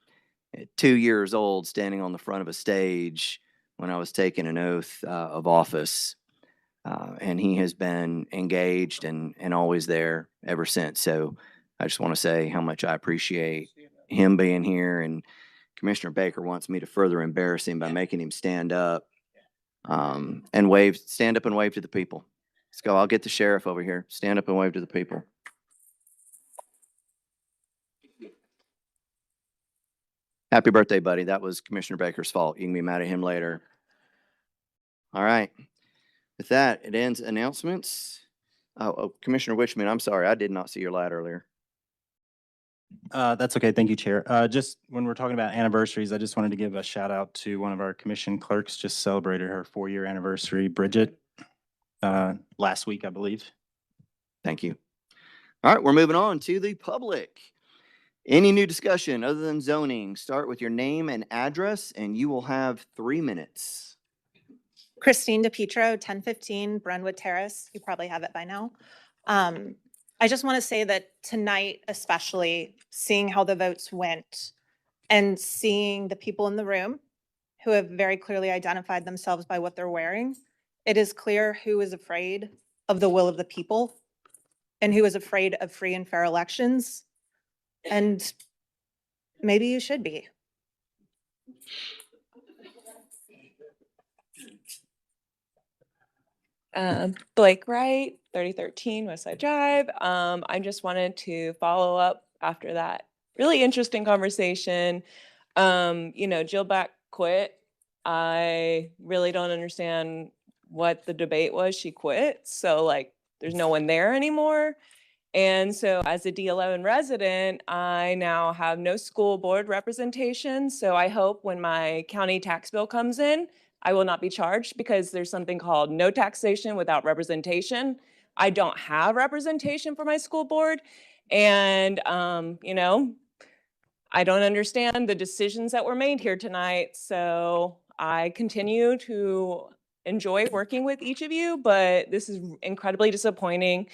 at 2 years old, standing on the front of a stage when I was taking an oath of office. And he has been engaged and always there ever since. So I just want to say how much I appreciate him being here. And Commissioner Baker wants me to further embarrass him by making him stand up and stand up and wave to the people. Let's go. I'll get the sheriff over here. Stand up and wave to the people. Happy birthday, buddy. That was Commissioner Baker's fault. You can be mad at him later. All right. With that, it ends announcements. Commissioner Wichman, I'm sorry. I did not see your light earlier. That's okay. Thank you, Chair. Just when we're talking about anniversaries, I just wanted to give a shout out to one of our commission clerks. Just celebrated her 4-year anniversary, Bridget, last week, I believe. Thank you. All right, we're moving on to the public. Any new discussion other than zoning, start with your name and address, and you will have 3 minutes. Christine DePietro, 1015 Brentwood Terrace. You probably have it by now. I just want to say that tonight, especially seeing how the votes went and seeing the people in the room who have very clearly identified themselves by what they're wearing, it is clear who is afraid of the will of the people and who is afraid of free and fair elections. And maybe you should be. Blake Wright, 3013 West Side Drive. I just wanted to follow up after that really interesting conversation. Jill Black quit. I really don't understand what the debate was. She quit. So like, there's no one there anymore. And so as a D11 resident, I now have no school board representation. So I hope when my county tax bill comes in, I will not be charged because there's something called no taxation without representation. I don't have representation for my school board. And, I don't understand the decisions that were made here tonight. So I continue to enjoy working with each of you, but this is incredibly disappointing.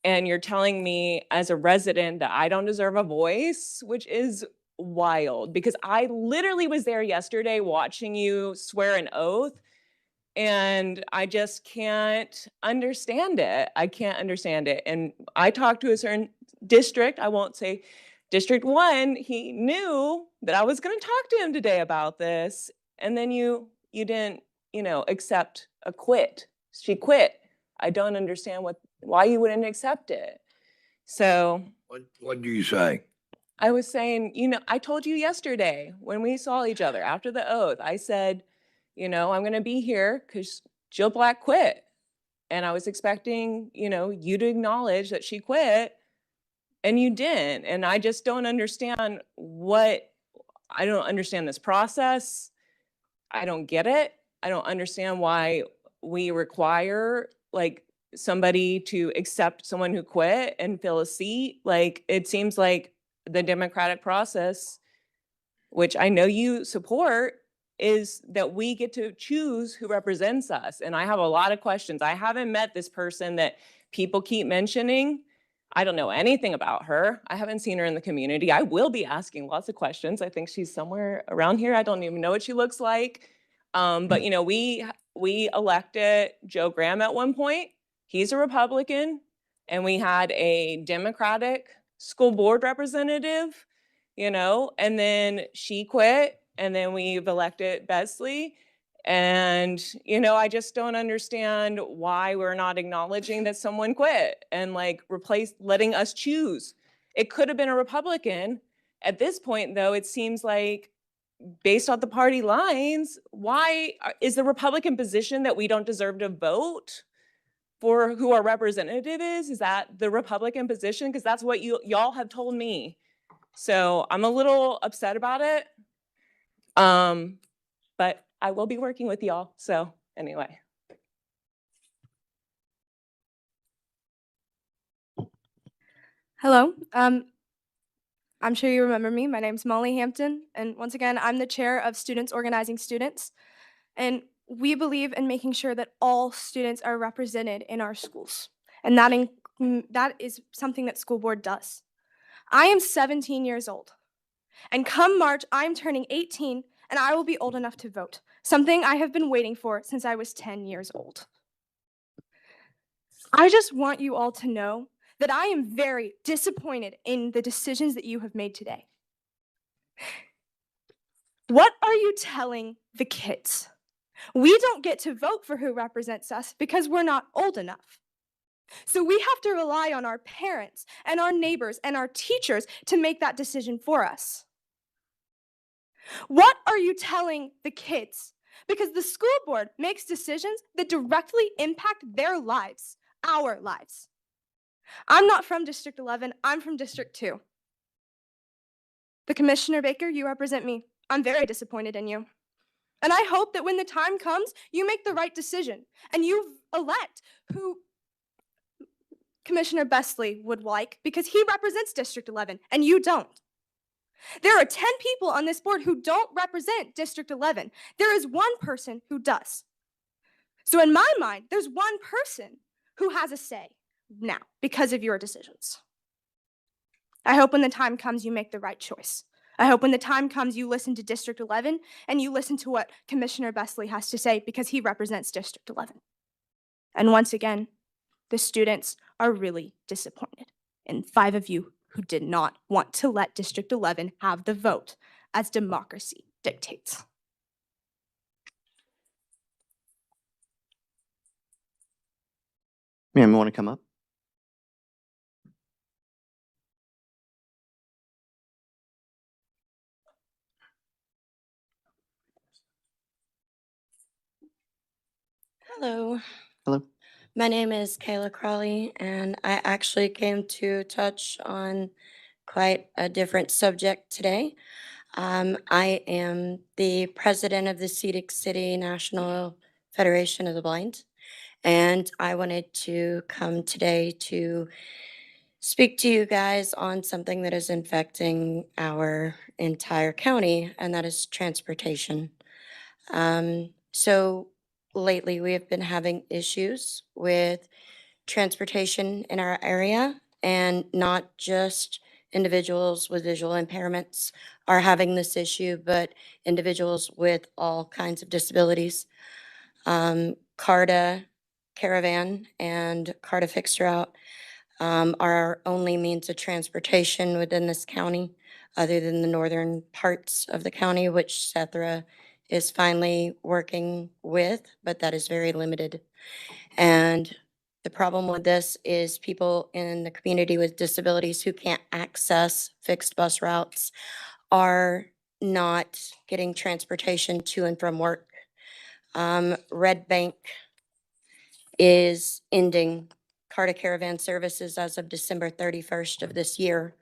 And you're telling me as a resident that I don't deserve a voice, which is wild because I literally was there yesterday watching you swear an oath and I just can't understand it. I can't understand it. And I talked to a certain district, I won't say District 1, he knew that I was going to talk to him today about this. And then you didn't, accept a quit. She quit. I don't understand why you wouldn't accept it. So What do you say? I was saying, I told you yesterday when we saw each other after the oath, I said, I'm going to be here because Jill Black quit. And I was expecting, you to acknowledge that she quit and you didn't. And I just don't understand I don't understand this process. I don't get it. I don't understand why we require somebody to accept someone who quit and fill a seat. It seems like the democratic process, which I know you support, is that we get to choose who represents us. And I have a lot of questions. I haven't met this person that people keep mentioning. I don't know anything about her. I haven't seen her in the community. I will be asking lots of questions. I think she's somewhere around here. I don't even know what she looks like. But we elected Joe Graham at one point. He's a Republican, and we had a Democratic school board representative, and then she quit, and then we've elected Besley. And, I just don't understand why we're not acknowledging that someone quit and letting us choose. It could have been a Republican. At this point, though, it seems like based on the party lines, why is the Republican position that we don't deserve to vote for who our representative is? Is that the Republican position? Because that's what y'all have told me. So I'm a little upset about it. But I will be working with y'all. So anyway. Hello. I'm sure you remember me. My name's Molly Hampton. And once again, I'm the chair of Students Organizing Students. And we believe in making sure that all students are represented in our schools. And that is something that school board does. I am 17 years old. And come March, I'm turning 18 and I will be old enough to vote, something I have been waiting for since I was 10 years old. I just want you all to know that I am very disappointed in the decisions that you have made today. What are you telling the kids? We don't get to vote for who represents us because we're not old enough. So we have to rely on our parents and our neighbors and our teachers to make that decision for us. What are you telling the kids? Because the school board makes decisions that directly impact their lives, our lives. I'm not from District 11, I'm from District 2. The Commissioner Baker, you represent me. I'm very disappointed in you. And I hope that when the time comes, you make the right decision and you elect who Commissioner Besley would like because he represents District 11 and you don't. There are 10 people on this board who don't represent District 11. There is one person who does. So in my mind, there's one person who has a say now because of your decisions. I hope when the time comes, you make the right choice. I hope when the time comes, you listen to District 11 and you listen to what Commissioner Bestley has to say because he represents District 11. And once again, the students are really disappointed in 5 of you who did not want to let District 11 have the vote as democracy dictates. Ma'am, you want to come up? Hello. Hello. My name is Kayla Crawley, and I actually came to touch on quite a different subject today. I am the president of the Scenic City National Federation of the Blind, and I wanted to come today to speak to you guys on something that is infecting our entire county, and that is transportation. So lately, we have been having issues with transportation in our area, and not just individuals with visual impairments are having this issue, but individuals with all kinds of disabilities. CARTA Caravan and CARTA Fixed Route are our only means of transportation within this county, other than the northern parts of the county, which Sethra is finally working with, but that is very limited. And the problem with this is people in the community with disabilities who can't access fixed bus routes are not getting transportation to and from work. Red Bank is ending CARTA Caravan services as of December 31st of this year.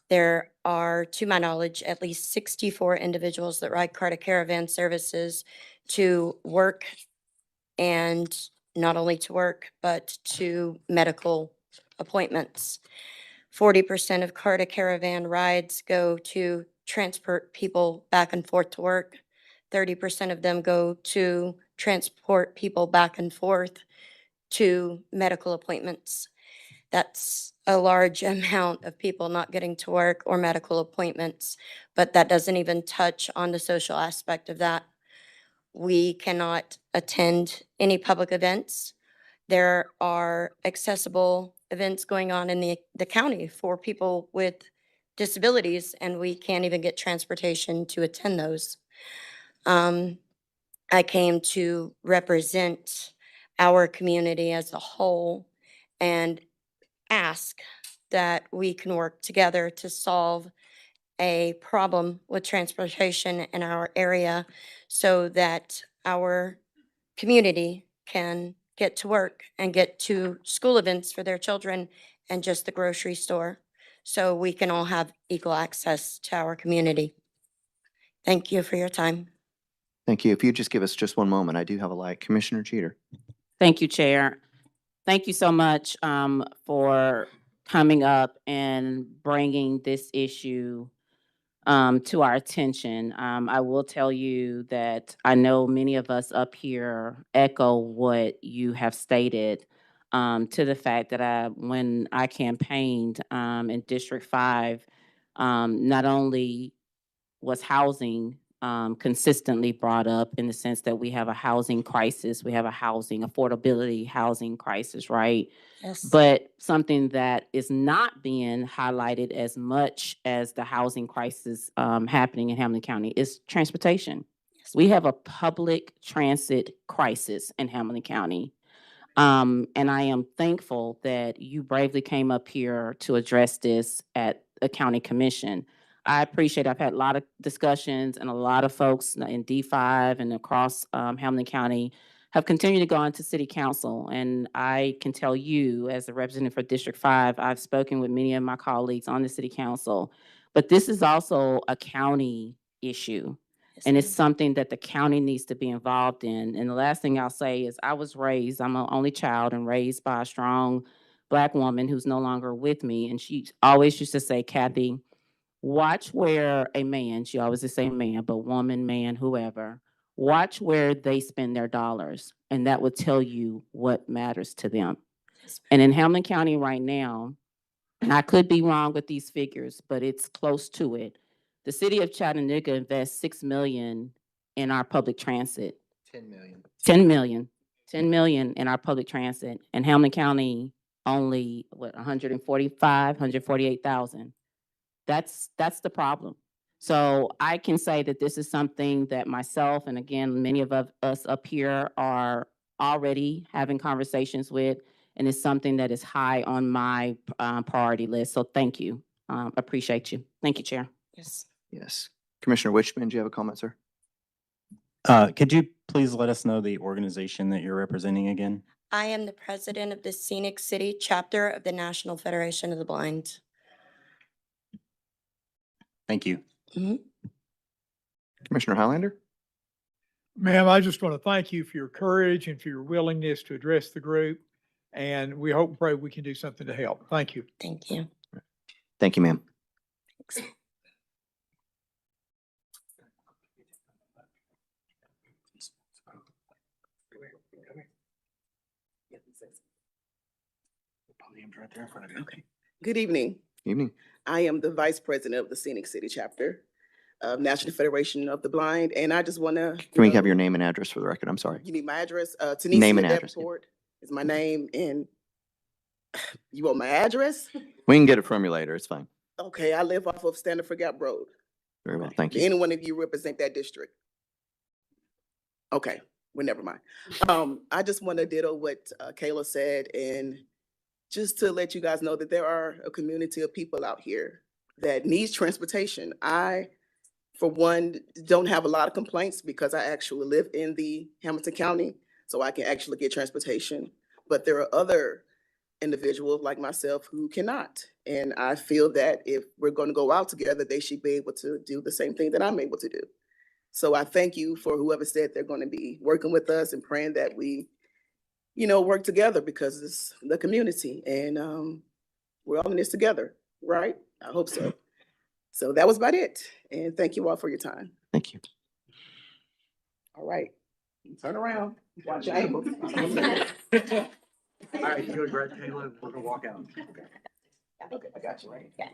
There are, to my knowledge, at least 64 individuals that ride CARTA Caravan services to work, and not only to work, but to medical appointments. 40% of CARTA Caravan rides go to transport people back and forth to work. 30% of them go to transport people back and forth to medical appointments. That's a large amount of people not getting to work or medical appointments, but that doesn't even touch on the social aspect of that. We cannot attend any public events. There are accessible events going on in the county for people with disabilities, and we can't even get transportation to attend those. I came to represent our community as a whole and ask that we can work together to solve a problem with transportation in our area so that our community can get to work and get to school events for their children and just the grocery store, so we can all have equal access to our community. Thank you for your time. Thank you. If you just give us just one moment, I do have a light. Commissioner Cheater. Thank you, Chair. Thank you so much for coming up and bringing this issue to our attention. I will tell you that I know many of us up here echo what you have stated, to the fact that when I campaigned in District 5, not only was housing consistently brought up in the sense that we have a housing crisis, we have a affordability housing crisis, right? Yes. But something that is not being highlighted as much as the housing crisis happening in Hamilton County is transportation. We have a public transit crisis in Hamilton County. And I am thankful that you bravely came up here to address this at a county commission. I appreciate, I've had a lot of discussions, and a lot of folks in D5 and across Hamilton County have continued to go into city council. And I can tell you, as a representative for District 5, I've spoken with many of my colleagues on the city council, but this is also a county issue. And it's something that the county needs to be involved in. And the last thing I'll say is I'm an only child and raised by a strong Black woman who's no longer with me. And she always used to say, Kathy, watch where a man, she always would say man, but woman, man, whoever, Watch where they spend their dollars, and that will tell you what matters to them. And in Hamilton County right now, and I could be wrong with these figures, but it's close to it. The city of Chattanooga invests 6 million in our public transit. 10 million. 10 million. 10 million in our public transit, and Hamilton County only, what, 145, 148,000. That's the problem. So I can say that this is something that myself, and again, many of us up here are already having conversations with, and it's something that is high on my priority list. So thank you. Appreciate you. Thank you, Chair. Yes. Yes. Commissioner Wichman, do you have a comment, sir? Could you please let us know the organization that you're representing again? I am the president of the Scenic City chapter of the National Federation of the Blind. Thank you. Commissioner Highlander? Ma'am, I just want to thank you for your courage and for your willingness to address the group. And we hope and pray we can do something to help. Thank you. Thank you. Thank you, ma'am. Thanks. Okay. Good evening. Evening. I am the Vice President of the Scenic City Chapter of National Federation of the Blind, and I just want to. Can we have your name and address for the record? I'm sorry. You need my address? Name and Tanisha address, yeah. Davenport is my name, and you want my address? We can get it from you later. It's fine. Okay, I live off of Standard Gap Road. Very well. Thank Do you. any one of you represent that district? Okay, well, never mind. I just want to ditto what Kayla said, and just to let you guys know that there are a community of people out here that needs transportation. I, for one, don't have a lot of complaints because I actually live in the Hamilton County, so I can actually get transportation. But there are other individuals like myself who cannot. And I feel that if we're going to go out together, they should be able to do the same thing that I'm able to do. So I thank you for whoever said they're going to be working with us and praying that we, work together because it's the community and we're all in this together, right? I hope so. So that was about it. And thank you all for your time. Thank you. All right. Turn around. Watch your ankles. All right, you go, Greg, Kayla, we're gonna walk out. Okay, I got you. Right? Yeah.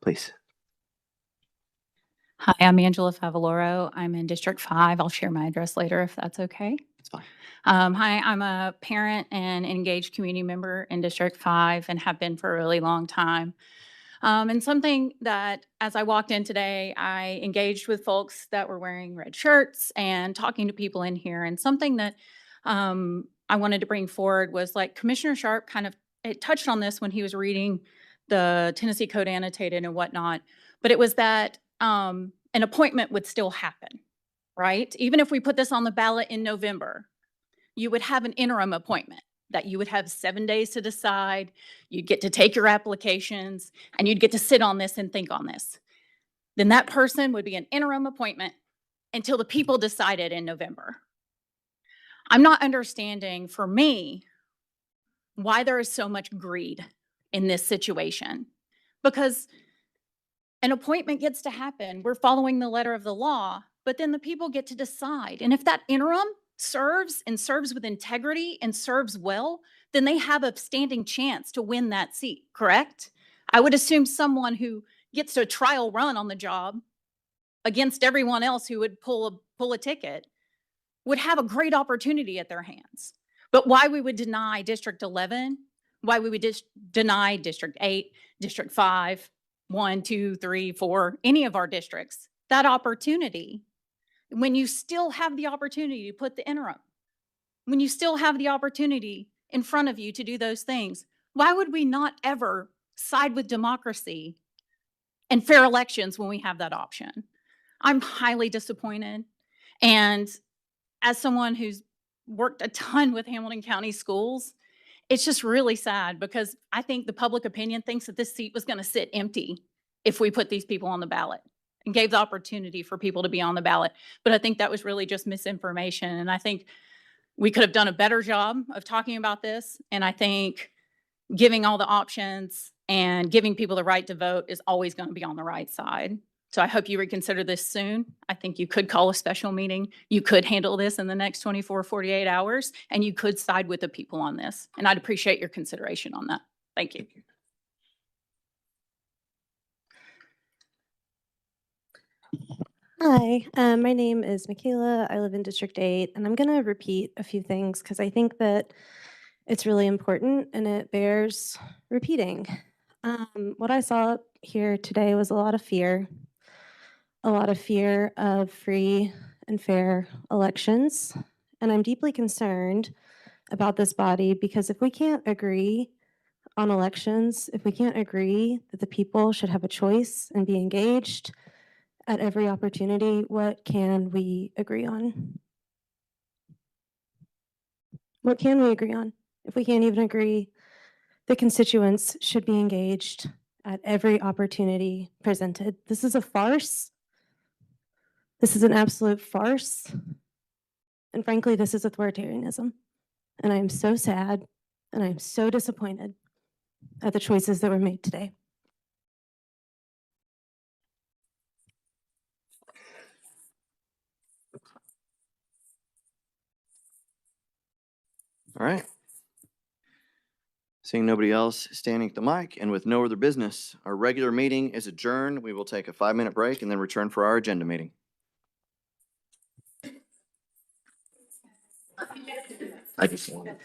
Please. Hi, I'm Angela Favaloro. I'm in District 5. I'll share my address later if that's okay. It's fine. Hi, I'm a parent and engaged community member in District 5 and have been for a really long time. And something that, as I walked in today, I engaged with folks that were wearing red shirts and talking to people in here. And something that I wanted to bring forward was like Commissioner Sharp it touched on this when he was reading the Tennessee Code Annotated and whatnot, but it was that an appointment would still happen, right? Even if we put this on the ballot in November, you would have an interim appointment that you would have 7 days to decide. You'd get to take your applications and you'd get to sit on this and think on this. Then that person would be an interim appointment until the people decided in November. I'm not understanding, for me, why there is so much greed in this situation. Because an appointment gets to happen. We're following the letter of the law, but then the people get to decide. And if that interim serves and serves with integrity and serves well, then they have a standing chance to win that seat, correct? I would assume someone who gets a trial run on the job against everyone else who would pull a ticket would have a great opportunity at their hands. But why we would deny District 11, why we would deny District 8, District 5, 1, 2, 3, 4, any of our districts, that opportunity, when you still have the opportunity to put the interim, when you still have the opportunity in front of you to do those things, why would we not ever side with democracy and fair elections when we have that option? I'm highly disappointed. And as someone who's worked a ton with Hamilton County schools, it's just really sad because I think the public opinion thinks that this seat was going to sit empty if we put these people on the ballot and gave the opportunity for people to be on the ballot. But I think that was really just misinformation. And I think we could have done a better job of talking about this. And I think giving all the options And giving people the right to vote is always going to be on the right side. So I hope you reconsider this soon. I think you could call a special meeting. You could handle this in the next 24, 48 hours, and you could side with the people on this. And I'd appreciate your consideration on that. Thank you. Hi, my name is Michaela. I live in District 8, and I'm going to repeat a few things because I think that it's really important and it bears repeating. What I saw here today was a lot of fear of free and fair elections. And I'm deeply concerned about this body because if we can't agree on elections, if we can't agree that the people should have a choice and be engaged at every opportunity, what can we agree on? What can we agree on? If we can't even agree, the constituents should be engaged at every opportunity presented. This is a farce. This is an absolute farce. And frankly, this is authoritarianism. And I am so sad and I am so disappointed at the choices that were made today. All right. Seeing nobody else standing at the mic and with no other business, our regular meeting is adjourned. We will take a 5-minute break and then return for our agenda meeting. I just wanted.